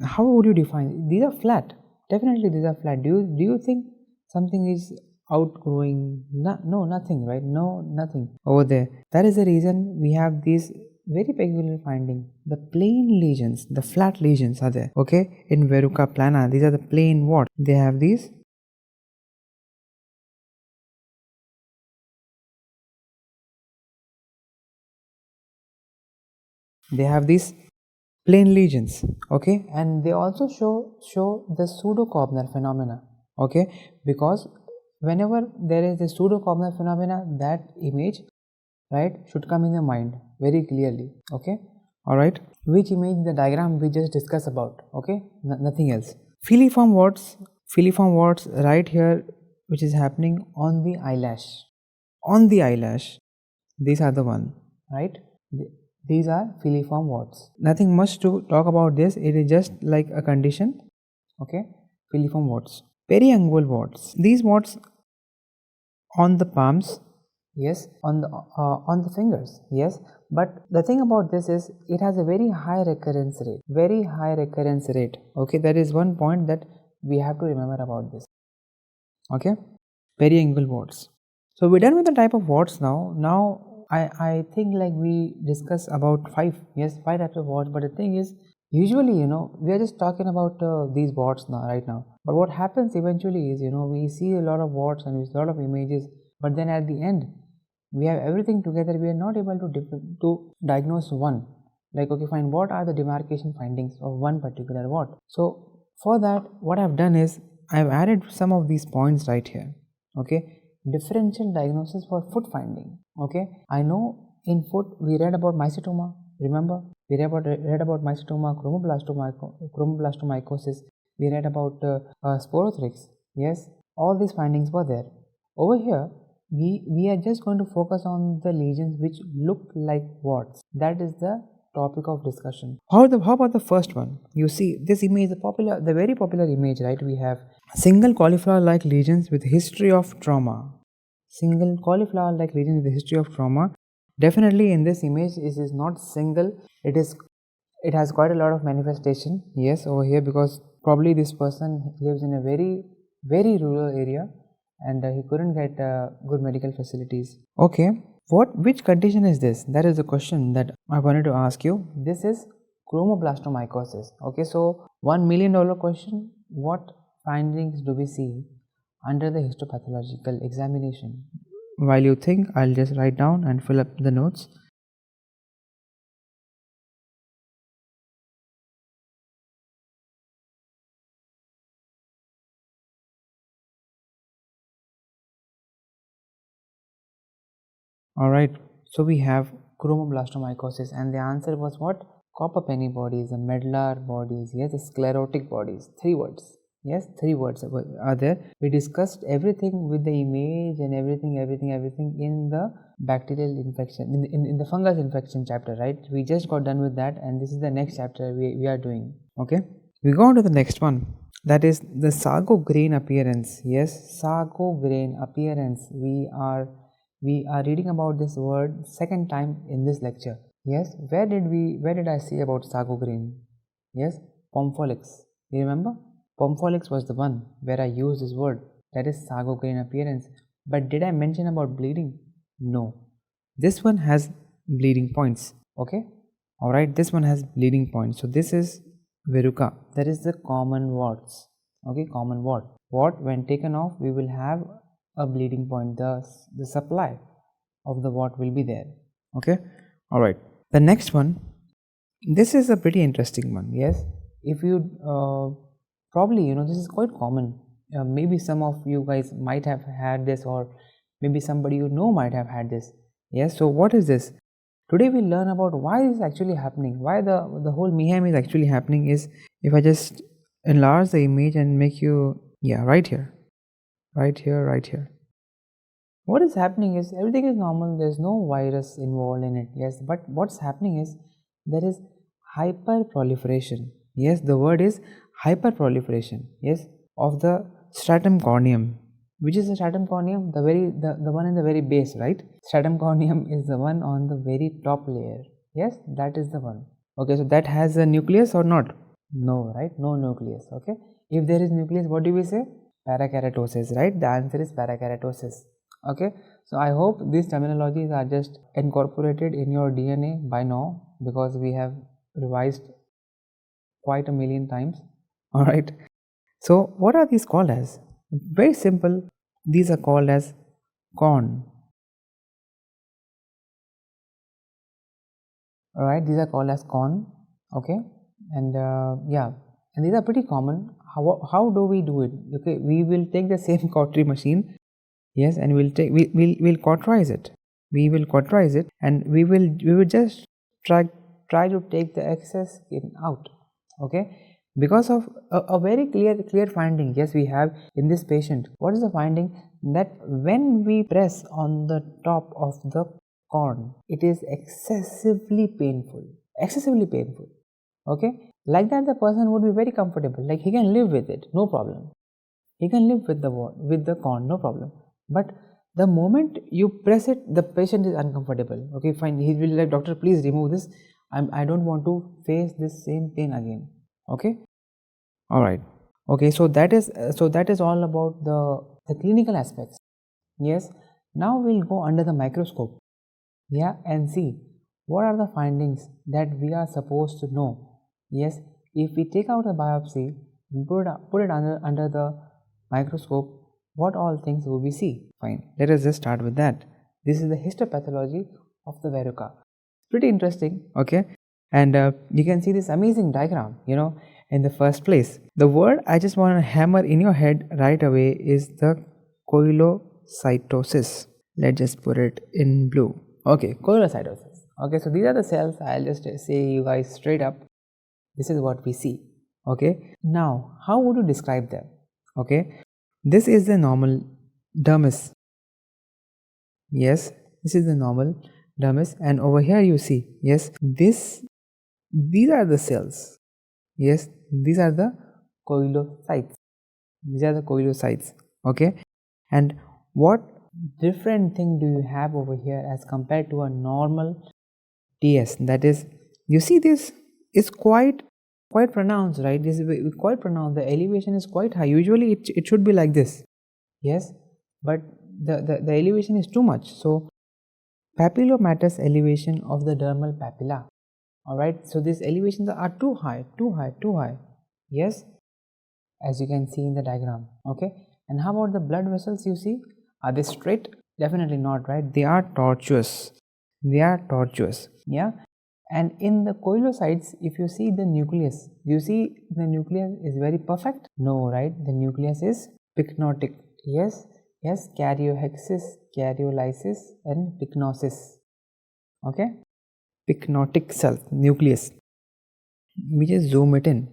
How would you define? These are flat. Definitely these are flat. Do you think something is outgrowing? No, nothing, right? No, nothing over there. That is the reason we have these very peculiar finding. The plain lesions, the flat lesions are there. Okay, in verruca plana, these are the plain what? They have these. They have these plain lesions. Okay, and they also show the 𝗲𝗲𝗶𝗵𝗺 phenomena. Okay, because whenever there is a 𝗲𝗲𝗶𝗵𝗺 phenomena, that image, right, should come in the mind very clearly. Okay, all right, which image? The diagram we just discussed about. Okay, nothing else. Filiform warts right here, which is happening on the eyelash. These are the one, right? These are filiform warts. Nothing much to talk about this. It is just like a condition. Okay, filiform warts. Periangual warts. These warts on the palms, yes, on the fingers, yes. But the thing about this is it has a very high recurrence rate. Okay, that is one point that we have to remember about this. Okay, periangual warts. So we're done with the type of warts now. Now I think like we discussed about five types of warts. But the thing is, usually, we are just talking about these warts right now. But what happens eventually is, we see a lot of warts and we see a lot of images, but then at the end, we have everything together. We are not able to diagnose one. Like, okay, fine, what are the demarcation findings of one particular wart? So for that, what I've done is I've added some of these points right here. Okay, differential diagnosis for foot finding. Okay, I know in foot we read about mycetoma. Remember, we read about mycetoma, chromoblastomycosis. We read about sporothrix. Yes, all these findings were there. Over here, we are just going to focus on the lesions which look like warts. That is the topic of discussion. How about the first one? You see this image, the very popular image, right? We have single cauliflower-like lesions with history of trauma. Single cauliflower-like lesions with history of trauma. Definitely in this image, it is not single. It has quite a lot of manifestation. Yes, over here, because probably this person lives in a very, very rural area and he couldn't get good medical facilities. Okay, which condition is this? That is the question that I wanted to ask you. This is chromoblastomycosis. Okay, so $1 million question: what findings do we see under the histopathological examination? While you think, I'll just write down and fill up the notes. Alright, so we have chromoblastomycosis, and the answer was what? Copper penny bodies, the medlar bodies, yes, the sclerotic bodies. 3 words. Yes, 3 words are there. We discussed everything with the image and everything in the bacterial infection, in the fungus infection chapter, right? We just got done with that, and this is the next chapter we are doing. Okay, we go on to the next one. That is the sago grain appearance. Yes, sago grain appearance. We are reading about this word second time in this lecture. Yes, where did I say about sago green? Yes, Pompholix. You remember? Pompholix was the one where I used this word, that is sago green appearance. But did I mention about bleeding? No. This one has bleeding points. Okay. Alright, this one has bleeding points. So this is verruca. That is the common warts. Okay, common wart. Wart, when taken off, we will have a bleeding point. The supply of the wart will be there. Okay. Alright. The next one, this is a pretty interesting one. Yes, if you probably this is quite common. Maybe some of you guys might have had this, or maybe somebody might have had this. Yes, so what is this? Today we learn about why this is actually happening, why the whole mayhem is actually happening. Is, if I just enlarge the image and make you, yeah, right here. What is happening is everything is normal, there's no virus involved in it. Yes, but what's happening is there is hyperproliferation. Yes, the word is hyperproliferation. Yes, of the stratum corneum. Which is the stratum corneum? The one in the very base, right? Stratum corneum is the one on the very top layer. Yes, that is the one. Okay, so that has a nucleus or not? No, right? No nucleus. Okay, if there is nucleus, what do we say? Parakeratosis, right? The answer is parakeratosis. Okay, so I hope these terminologies are just incorporated in your DNA by now, because we have revised quite a million times. All right, so what are these called as? Very simple, these are called as corn. All right, these are called as corn. Okay, and yeah, and these are pretty common. How do we do it? Okay, we will take the same cautery machine. Yes, and we'll cauterize it. We will cauterize it, and we will just try to take the excess skin out. Okay, because of a very clear finding. Yes, we have in this patient. What is the finding? That when we press on the top of the corn, it is excessively painful. Okay, like that the person would be very comfortable. Like, he can live with it, no problem. He can live with the corn, no problem. But the moment you press it, the patient is uncomfortable. Okay, fine. He will like, doctor, please remove this. I don't want to face this same pain again. Okay. All right. Okay. So that is all about the clinical aspects. Yes. Now we'll go under the microscope. Yeah, and see what are the findings that we are supposed to know. Yes. If we take out a biopsy and put it under the microscope, what all things will we see? Fine, let us just start with that. This is the histopathology of the verruca. Pretty interesting. Okay, and you can see this amazing diagram. In the first place, the word I just want to hammer in your head right away is the coelocytosis. Let's just put it in blue. Okay, coelocytosis. Okay, so these are the cells. I'll just say you guys straight up, this is what we see. Okay, now how would you describe them? Okay, this is the normal dermis. Yes, this is the normal dermis, and over here you see, yes, these are the cells. Yes, these are the coelocytes. Okay, and what different thing do you have over here as compared to a normal TS? That is, you see, this is quite pronounced, right? This is quite pronounced. The elevation is quite high. Usually it should be like this. Yes, but the elevation is too much. So papillomatous elevation of the dermal papilla. All right, so these elevations are too high. Yes, as you can see in the diagram. Okay, and how about the blood vessels? You see, are they straight? Definitely not, right? They are tortuous. Yeah. And in the coelocytes, if you see the nucleus, you see the nucleus is very perfect? No, right? The nucleus is pycnotic. Yes, karyohexis, karyolysis, and pycnosis. Okay, pycnotic cell nucleus, which is zoom it in.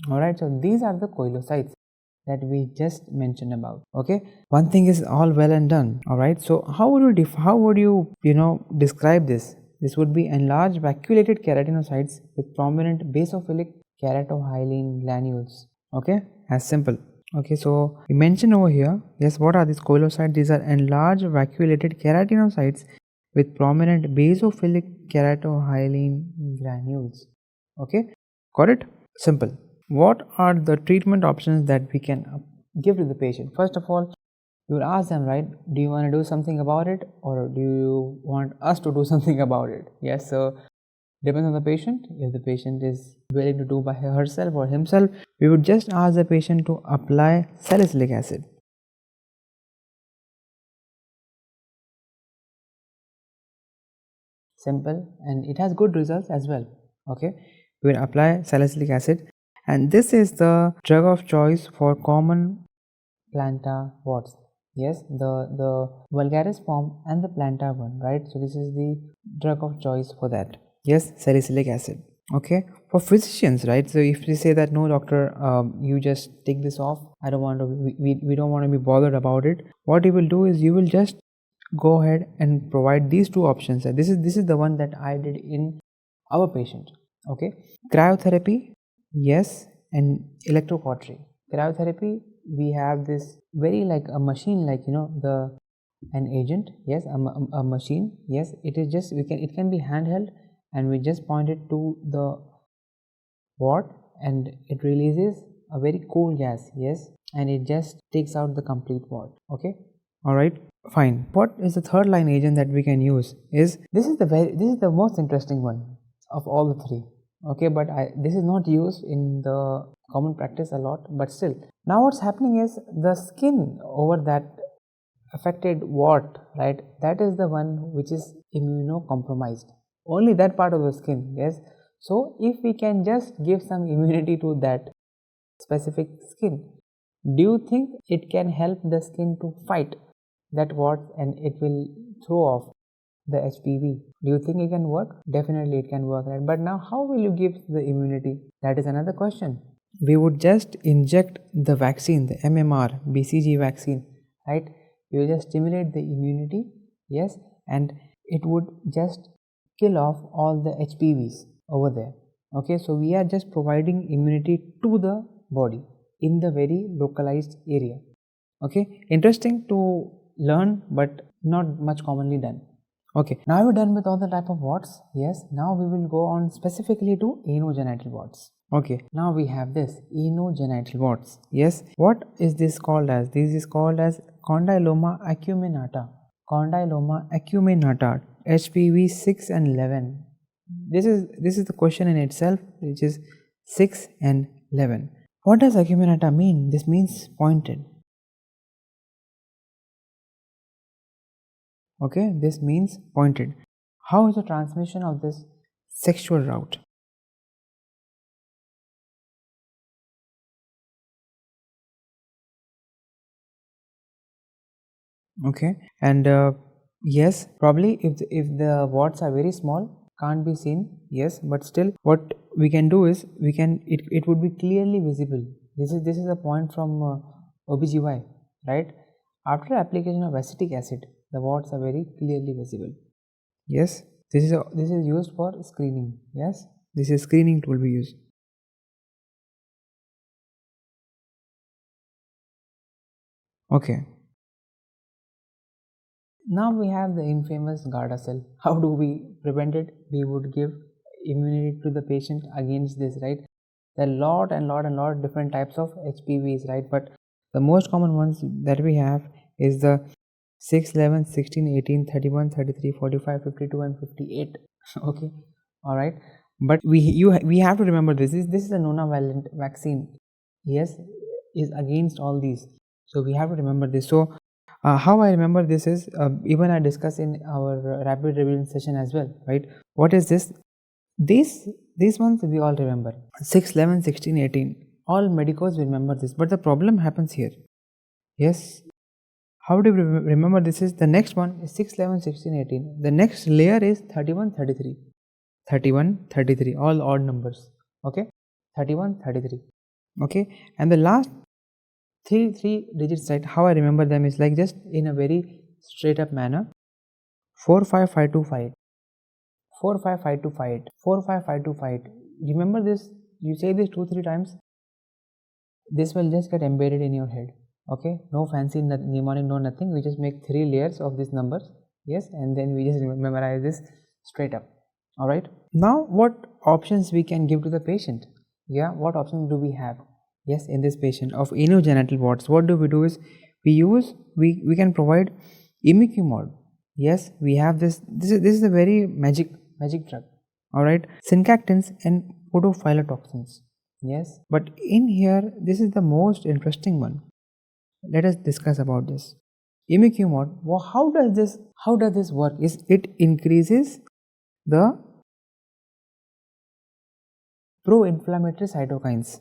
All right, so these are the coelocytes that we just mentioned about. Okay, one thing is all well and done. All right, so how would you describe this? This would be enlarged vacuolated keratinocytes with prominent basophilic keratohyalin granules. Okay, as simple. Okay, so we mentioned over here, yes, what are these coelocytes? These are enlarged vacuolated keratinocytes with prominent basophilic keratohyalin granules. Okay, got it? Simple. What are the treatment options that we can give to the patient? First of all, you would ask them, right, do you want to do something about it, or do you want us to do something about it? Yes, so depends on the patient. If the patient is willing to do by herself or himself, we would just ask the patient to apply salicylic acid. Simple, and it has good results as well. Okay, we will apply salicylic acid, and this is the drug of choice for common plantar warts. Yes, the vulgaris form and the plantar one, right? So this is the drug of choice for that. Yes, salicylic acid. Okay, for physicians, right? So if they say that no doctor, you just take this off, I don't want to, we don't want to be bothered about it, what you will do is you will just go ahead and provide these two options. This is the one that I did in our patient. Okay, cryotherapy, yes, and electrocautery. Cryotherapy, we have this very like a machine, like an agent, yes, a machine, yes, it is just it can be handheld, and we just point it to the wart and it releases a very cool gas, yes, and it just takes out the complete wart. Okay, all right, fine. What is the third line agent that we can use? This is the most interesting one of all the three. Okay, but this is not used in the common practice a lot, but still. Now what's happening is the skin over that affected wart, right, that is the one which is immunocompromised, only that part of the skin. Yes, so if we can just give some immunity to that specific skin, do you think it can help the skin to fight that wart and it will throw off the HPV? Do you think it can work? Definitely it can work, right? But now how will you give the immunity? That is another question. We would just inject the vaccine, the MMR BCG vaccine, right? You will just stimulate the immunity, yes, and it would just kill off all the HPVs over there. Okay, so we are just providing immunity to the body in the very localized area. Okay, interesting to learn, but not much commonly done. Okay, now we're done with all the type of warts. Yes, now we will go on specifically to anogenital warts. Okay, now we have this anogenital warts. Yes, what is this called as? This is called as condyloma acuminata. Condyloma acuminata, HPV 6 and 11. This is the question in itself, which is 6 and 11. What does acuminata mean? This means pointed. Okay, this means pointed. How is the transmission of this sexual route? Okay, and yes, probably if the warts are very small, can't be seen, yes, but still what we can do is it would be clearly visible. This is a point from OBGY, right? After application of acetic acid, the warts are very clearly visible. Yes, this is used for screening. Yes, this is screening tool we use. Okay, now we have the infamous Gardasil. How do we prevent it? We would give immunity to the patient against this, right? There are lot and different types of HPVs, right? But the most common ones that we have is the 6, 11, 16, 18, 31, 33, 45, 52 and 58. Okay, all right. But we have to remember this is a nonavalent vaccine. Yes, is against all these. So we have to remember this. So how I remember this is even I discussed in our rapid revision session as well, right? What is this? These ones we all remember. 6, 11, 16, 18. All medicos remember this. But the problem happens here. Yes. How do we remember this? Is the next one is 6, 11, 16, 18. The next layer is 31, 33. 31, 33. All odd numbers. Okay. 31, 33. Okay. And the last three digits, right? How I remember them is like just in a very straight up manner. 45525. 45525. 45525. Remember this. You say this 2-3 times. This will just get embedded in your head. Okay, no fancy mnemonic, no nothing. We just make 3 layers of these numbers. yes, and then we just memorize this straight up. All right, now what options we can give to the patient? Yeah, what options do we have? Yes, in this patient of anogenital warts, what do we do is we can provide 𝗵𝗵𝗆. Yes, we have this is a very magic drug. All right, syncactins and podophyllotoxins. Yes, but in here this is the most interesting one. Let us discuss about this. 𝗵𝗵𝗆, well, how does this work? Is it increases the pro-inflammatory cytokines.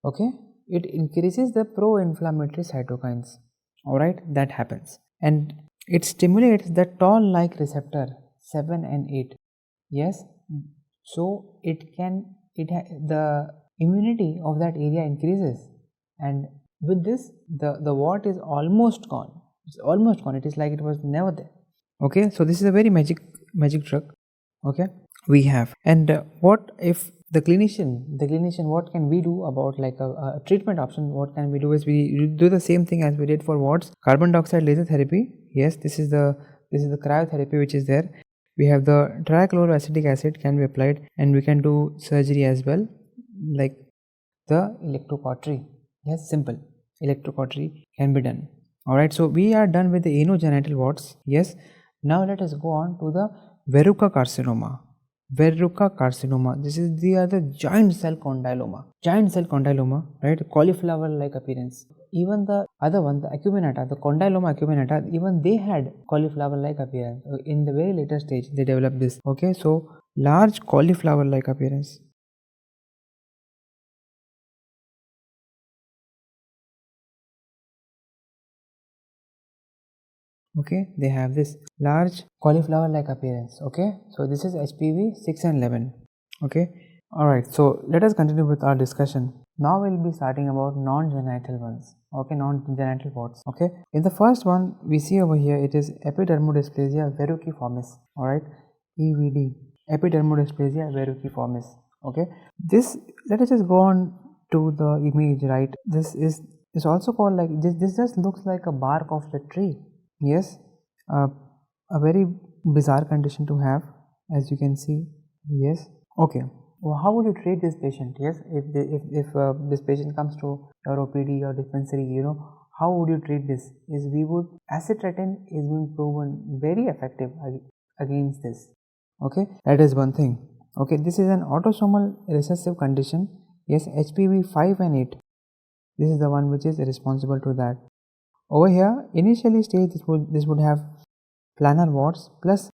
Okay, it increases the pro-inflammatory cytokines. Alright, that happens, and it stimulates the toll-like receptor 7 and 8. Yes, so the immunity of that area increases, and with this the wart is almost gone. It's almost gone. It is like it was never there. Okay, so this is a very magic drug. Okay, we have, and what if the clinician, what can we do about like a treatment option? What can we do is we do the same thing as we did for warts. Carbon dioxide laser therapy. Yes, this is the cryotherapy which is there. We have the trichloroacetic acid can be applied, and we can do surgery as well, like the electrocautery. Yes, simple electrocautery can be done. Alright, so we are done with the anogenital warts. Yes, now let us go on to the verruca carcinoma. This is the other giant cell condyloma, right? Cauliflower like appearance. Even the other one, the acuminata, the condyloma acuminata, even they had cauliflower like appearance. In the very later stage they developed this. Okay, so large cauliflower like appearance. Okay, they have this large cauliflower like appearance. Okay, so this is HPV 6 and 11. Okay, alright, so let us continue with our discussion. Now we'll be starting about non-genital ones. Okay, non-genital warts. Okay, in the first one we see over here, it is epidermodysplasia verruciformis. Alright, EVD, epidermodysplasia verruciformis. Okay, this, let us just go on to the image, right? This is also called like this just looks like a bark of the tree. Yes, a very bizarre condition to have, as you can see. Yes, okay. Well, how would you treat this patient? Yes, if this patient comes to your OPD or dispensary, how would you treat this? Is we would acitretin is being proven very effective against this. Okay, that is one thing. Okay, this is an autosomal recessive condition. Yes, HPV 5 and 8. This is the one which is responsible to that. Over here, initially stage this would have planar warts plus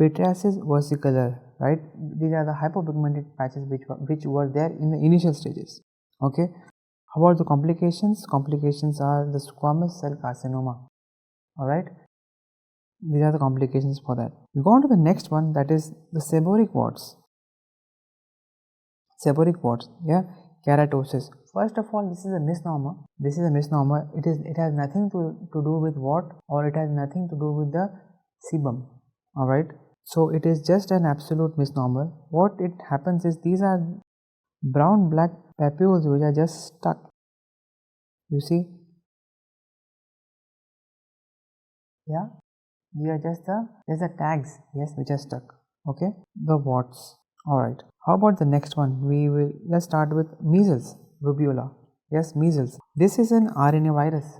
pityriasis versicolor, right? These are the hypopigmented patches which were there in the initial stages. Okay. How about the complications? Complications are the squamous cell carcinoma. Alright. These are the complications for that. We go on to the next one, that is the seborrheic warts. Yeah. Keratosis. First of all, this is a misnomer. It has nothing to do with what, or it has nothing to do with the sebum. Alright. So it is just an absolute misnomer. What it happens is these are brown black papules which are just stuck. You see? Yeah. These are just the tags, yes, which are stuck. Okay. The warts. Alright. How about the next one? Let's start with measles, rubella. Yes, measles. This is an RNA virus.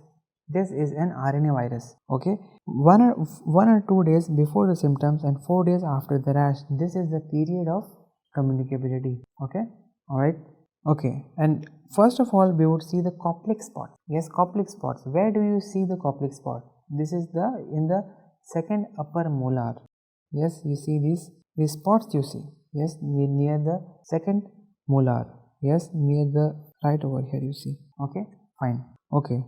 Okay. 1 or 2 days before the symptoms and 4 days after the rash. This is the period of communicability. Okay. Alright. Okay. And first of all, we would see the Koplik spot. Yes, Koplik spots. Where do you see the Koplik spot? This is in the second upper molar. Yes, you see these spots you see. Yes, near the second molar. Yes, near the right over here you see. Okay, fine. Okay,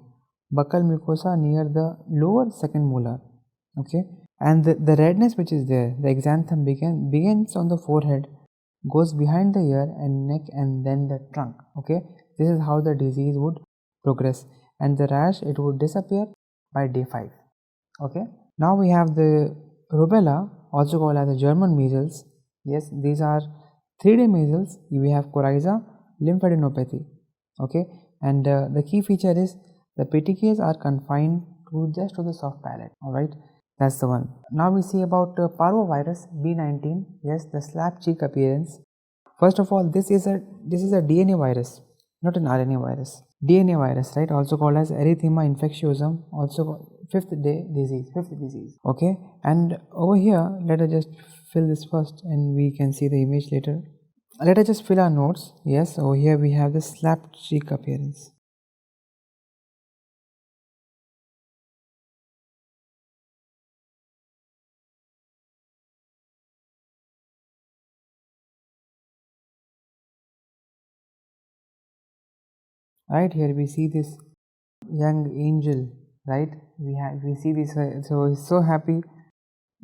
buccal mucosa near the lower second molar. Okay, and the redness which is there, the exanthem begins on the forehead, goes behind the ear and neck, and then the trunk. Okay, this is how the disease would progress, and the rash, it would disappear by day 5. Okay, now we have the rubella, also called as the German measles. Yes, these are 3-day measles. We have coryza, lymphadenopathy. Okay, and the key feature is the petechiae are confined to just to the soft palate. All right, that's the one. Now we see about parvovirus B19. Yes, the 𝗲𝗵𝗵𝗵𝗵 appearance. First of all, this is a DNA virus, not an RNA virus. DNA virus, right? Also called as erythema infectiosum, also called fifth disease. Okay, and over here, let us just fill this first, and we can see the image later. Let us just fill our notes. Yes, over here we have the 𝗲𝗵𝗵𝗵𝗵 appearance. Right here we see this young angel, right? We see this, so he's so happy.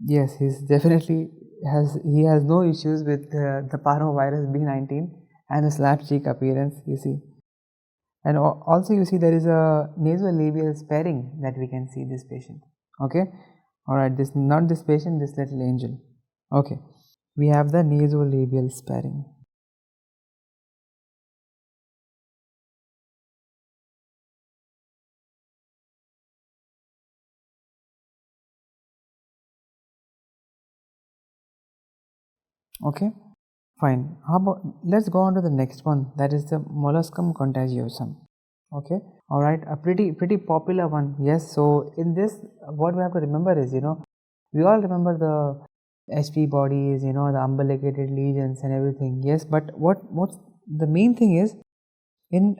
Yes, he's definitely has no issues with the parvovirus B19 and the 𝗲𝗵𝗵𝗵𝗵 appearance, you see. And also you see there is a nasolabial sparing that we can see this patient. Okay, all right, this not this patient, this little angel. Okay, we have the nasolabial sparing. Okay, fine. How about, let's go on to the next one, that is the molluscum contagiosum. Okay, all right, a pretty popular one. Yes, so in this, what we have to remember is, we all remember the HPV bodies, the umbilicated lesions and everything. Yes, but what's the main thing is, in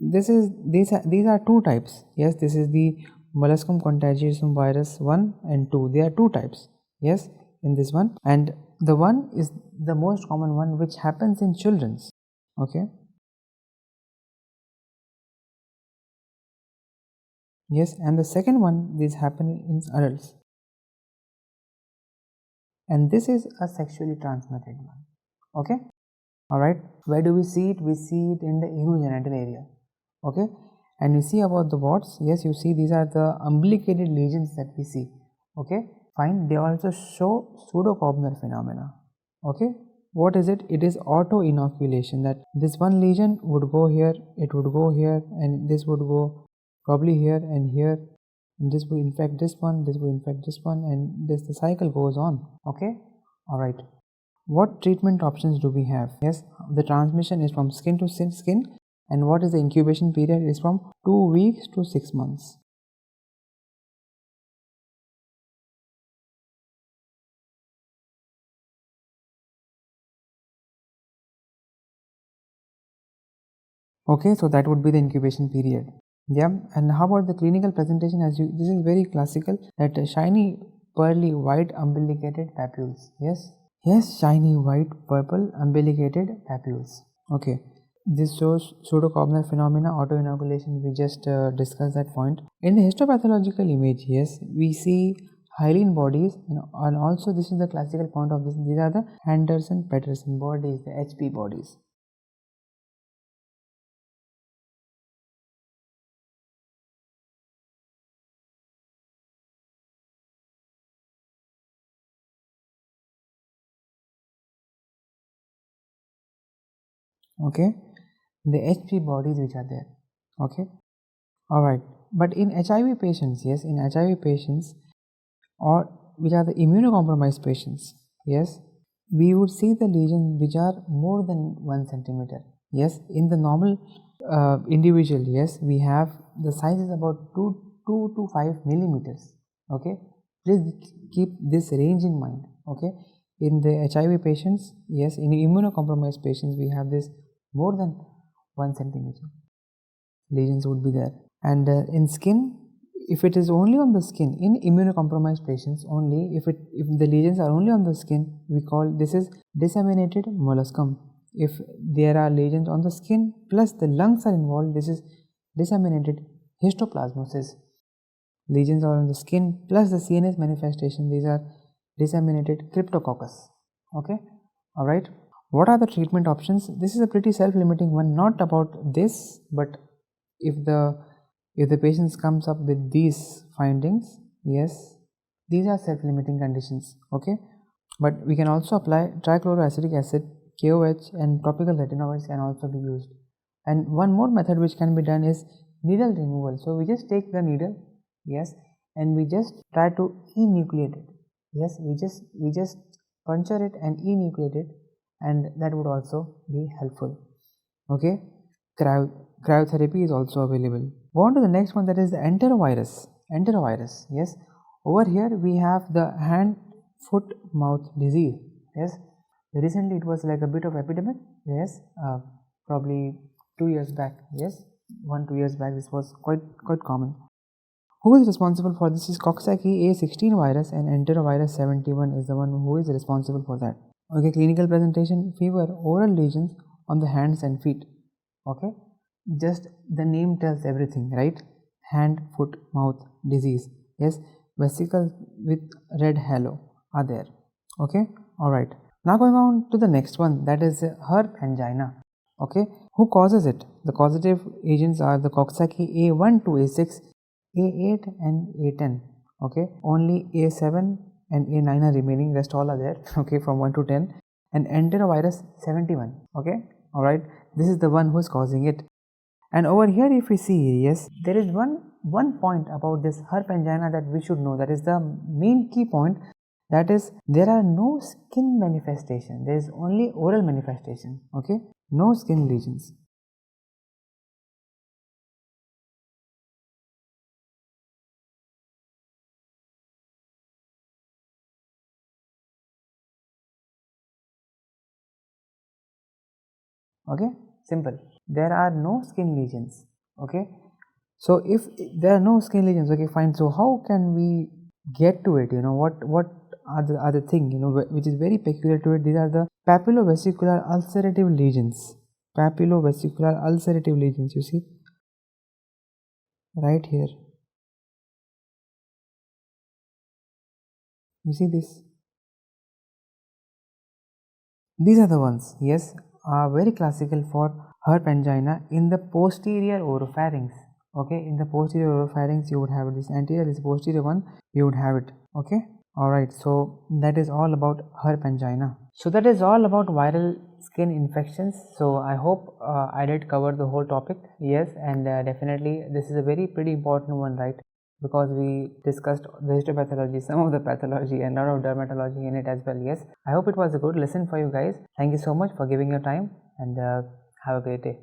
these are two types. Yes, this is the molluscum contagiosum virus 1 and 2. There are two types. Yes, in this one, and the one is the most common one, which happens in children's. Okay, yes, and the second one, this happen in adults, and this is a sexually transmitted one. Okay, all right, where do we see it? We see it in the urogenital area. Okay, and you see about the warts. Yes, you see these are the umbilicated lesions that we see. Okay, fine. They also show 𝗲𝗵𝗵𝗵𝗵 phenomena. Okay, what is it? It is auto inoculation, that this one lesion would go here, it would go here, and this would go probably here and here, and this will infect this one, this will infect this one, and the cycle goes on. Okay, all right. What treatment options do we have? Yes, the transmission is from skin to skin, and what is the incubation period? Is from 2 weeks to 6 months. Okay, so that would be the incubation period. Yeah, and how about the clinical presentation? This is very classical, that shiny pearly white umbilicated papules. Yes, shiny white purple umbilicated papules. Okay, this shows 𝗲𝗵𝗵𝗵𝗵 phenomena, autoinoculation. We just discussed that point. In the histopathological image, yes, we see hyaline bodies, and also this is the classical point of this. These are the Henderson-Peterson bodies, the HP bodies. Okay, the HP bodies which are there. Okay, all right. But in HIV patients, yes, in HIV patients, or which are the immunocompromised patients, yes, we would see the lesions which are more than 1 centimeter. Yes, in the normal individual, yes, we have the size is about 2 to 5 millimeters. Okay, please keep this range in mind. Okay, in the HIV patients, yes, in immunocompromised patients, we have this more than 1 centimeter lesions would be there. And in skin, if it is only on the skin, in immunocompromised patients only, if the lesions are only on the skin, we call this is disseminated molluscum. If there are lesions on the skin plus the lungs are involved, this is disseminated histoplasmosis. Lesions are on the skin plus the CNS manifestation, these are disseminated cryptococcus. Okay, all right. What are the treatment options? This is a pretty self-limiting one, not about this, but if the patient comes up with these findings, yes, These are self-limiting conditions, okay? But we can also apply trichloroacetic acid, KOH, and topical retinoids can also be used. And one more method which can be done is needle removal. So we just take the needle, yes, and we just try to enucleate it. Yes, we just puncture it and enucleate it, and that would also be helpful. Okay, cryotherapy is also available. Go on to the next one, that is the enterovirus. Enterovirus, yes. Over here we have the hand, foot, mouth disease. Yes, recently it was like a bit of epidemic. Yes, probably 2 years back. Yes, 1-2 years back this was quite common. Who is responsible for this is 𝗏𝗃𝗃 virus, and enterovirus 71 is the one who is responsible for that. Okay, clinical presentation: fever, oral lesions on the hands and feet. Okay, just the name tells everything, right? Hand, foot, mouth disease. Yes, vesicles with red halo are there. Okay, alright. Now going on to the next one, that is herpes angina. Okay, who causes it? The causative agents are the 𝗏𝗃𝗃 A1 to A6, A8 and A10. Okay, only A7 and A9 are remaining, rest all are there. Okay, from 1 to 10. And enterovirus 71. Okay, alright, this is the one who is causing it. And over here if we see, yes, there is one point about this herpes angina that we should know, that is the main key point, that is there are no skin manifestation, there is only oral manifestation. Okay, no skin lesions. Okay, simple, there are no skin lesions. Okay, so if there are no skin lesions, okay, fine, so how can we get to it? You know, what are the other thing, you know, which is very peculiar to it? These are the papillovesicular ulcerative lesions. Papillovesicular ulcerative lesions, you see right here, you see this, these are the ones, yes, are very classical for herpes angina in the posterior oropharynx. Okay, in the posterior oropharynx you would have this anterior, this posterior one you would have it. Okay, alright, so that is all about herpes angina. So that is all about viral skin infections. So I hope I did cover the whole topic. Yes, and definitely this is a pretty important one, right? Because we discussed the histopathology, some of the pathology, and a lot of dermatology in it as well. Yes, I hope it was a good lesson for you guys. Thank you so much for giving your time, and have a great day.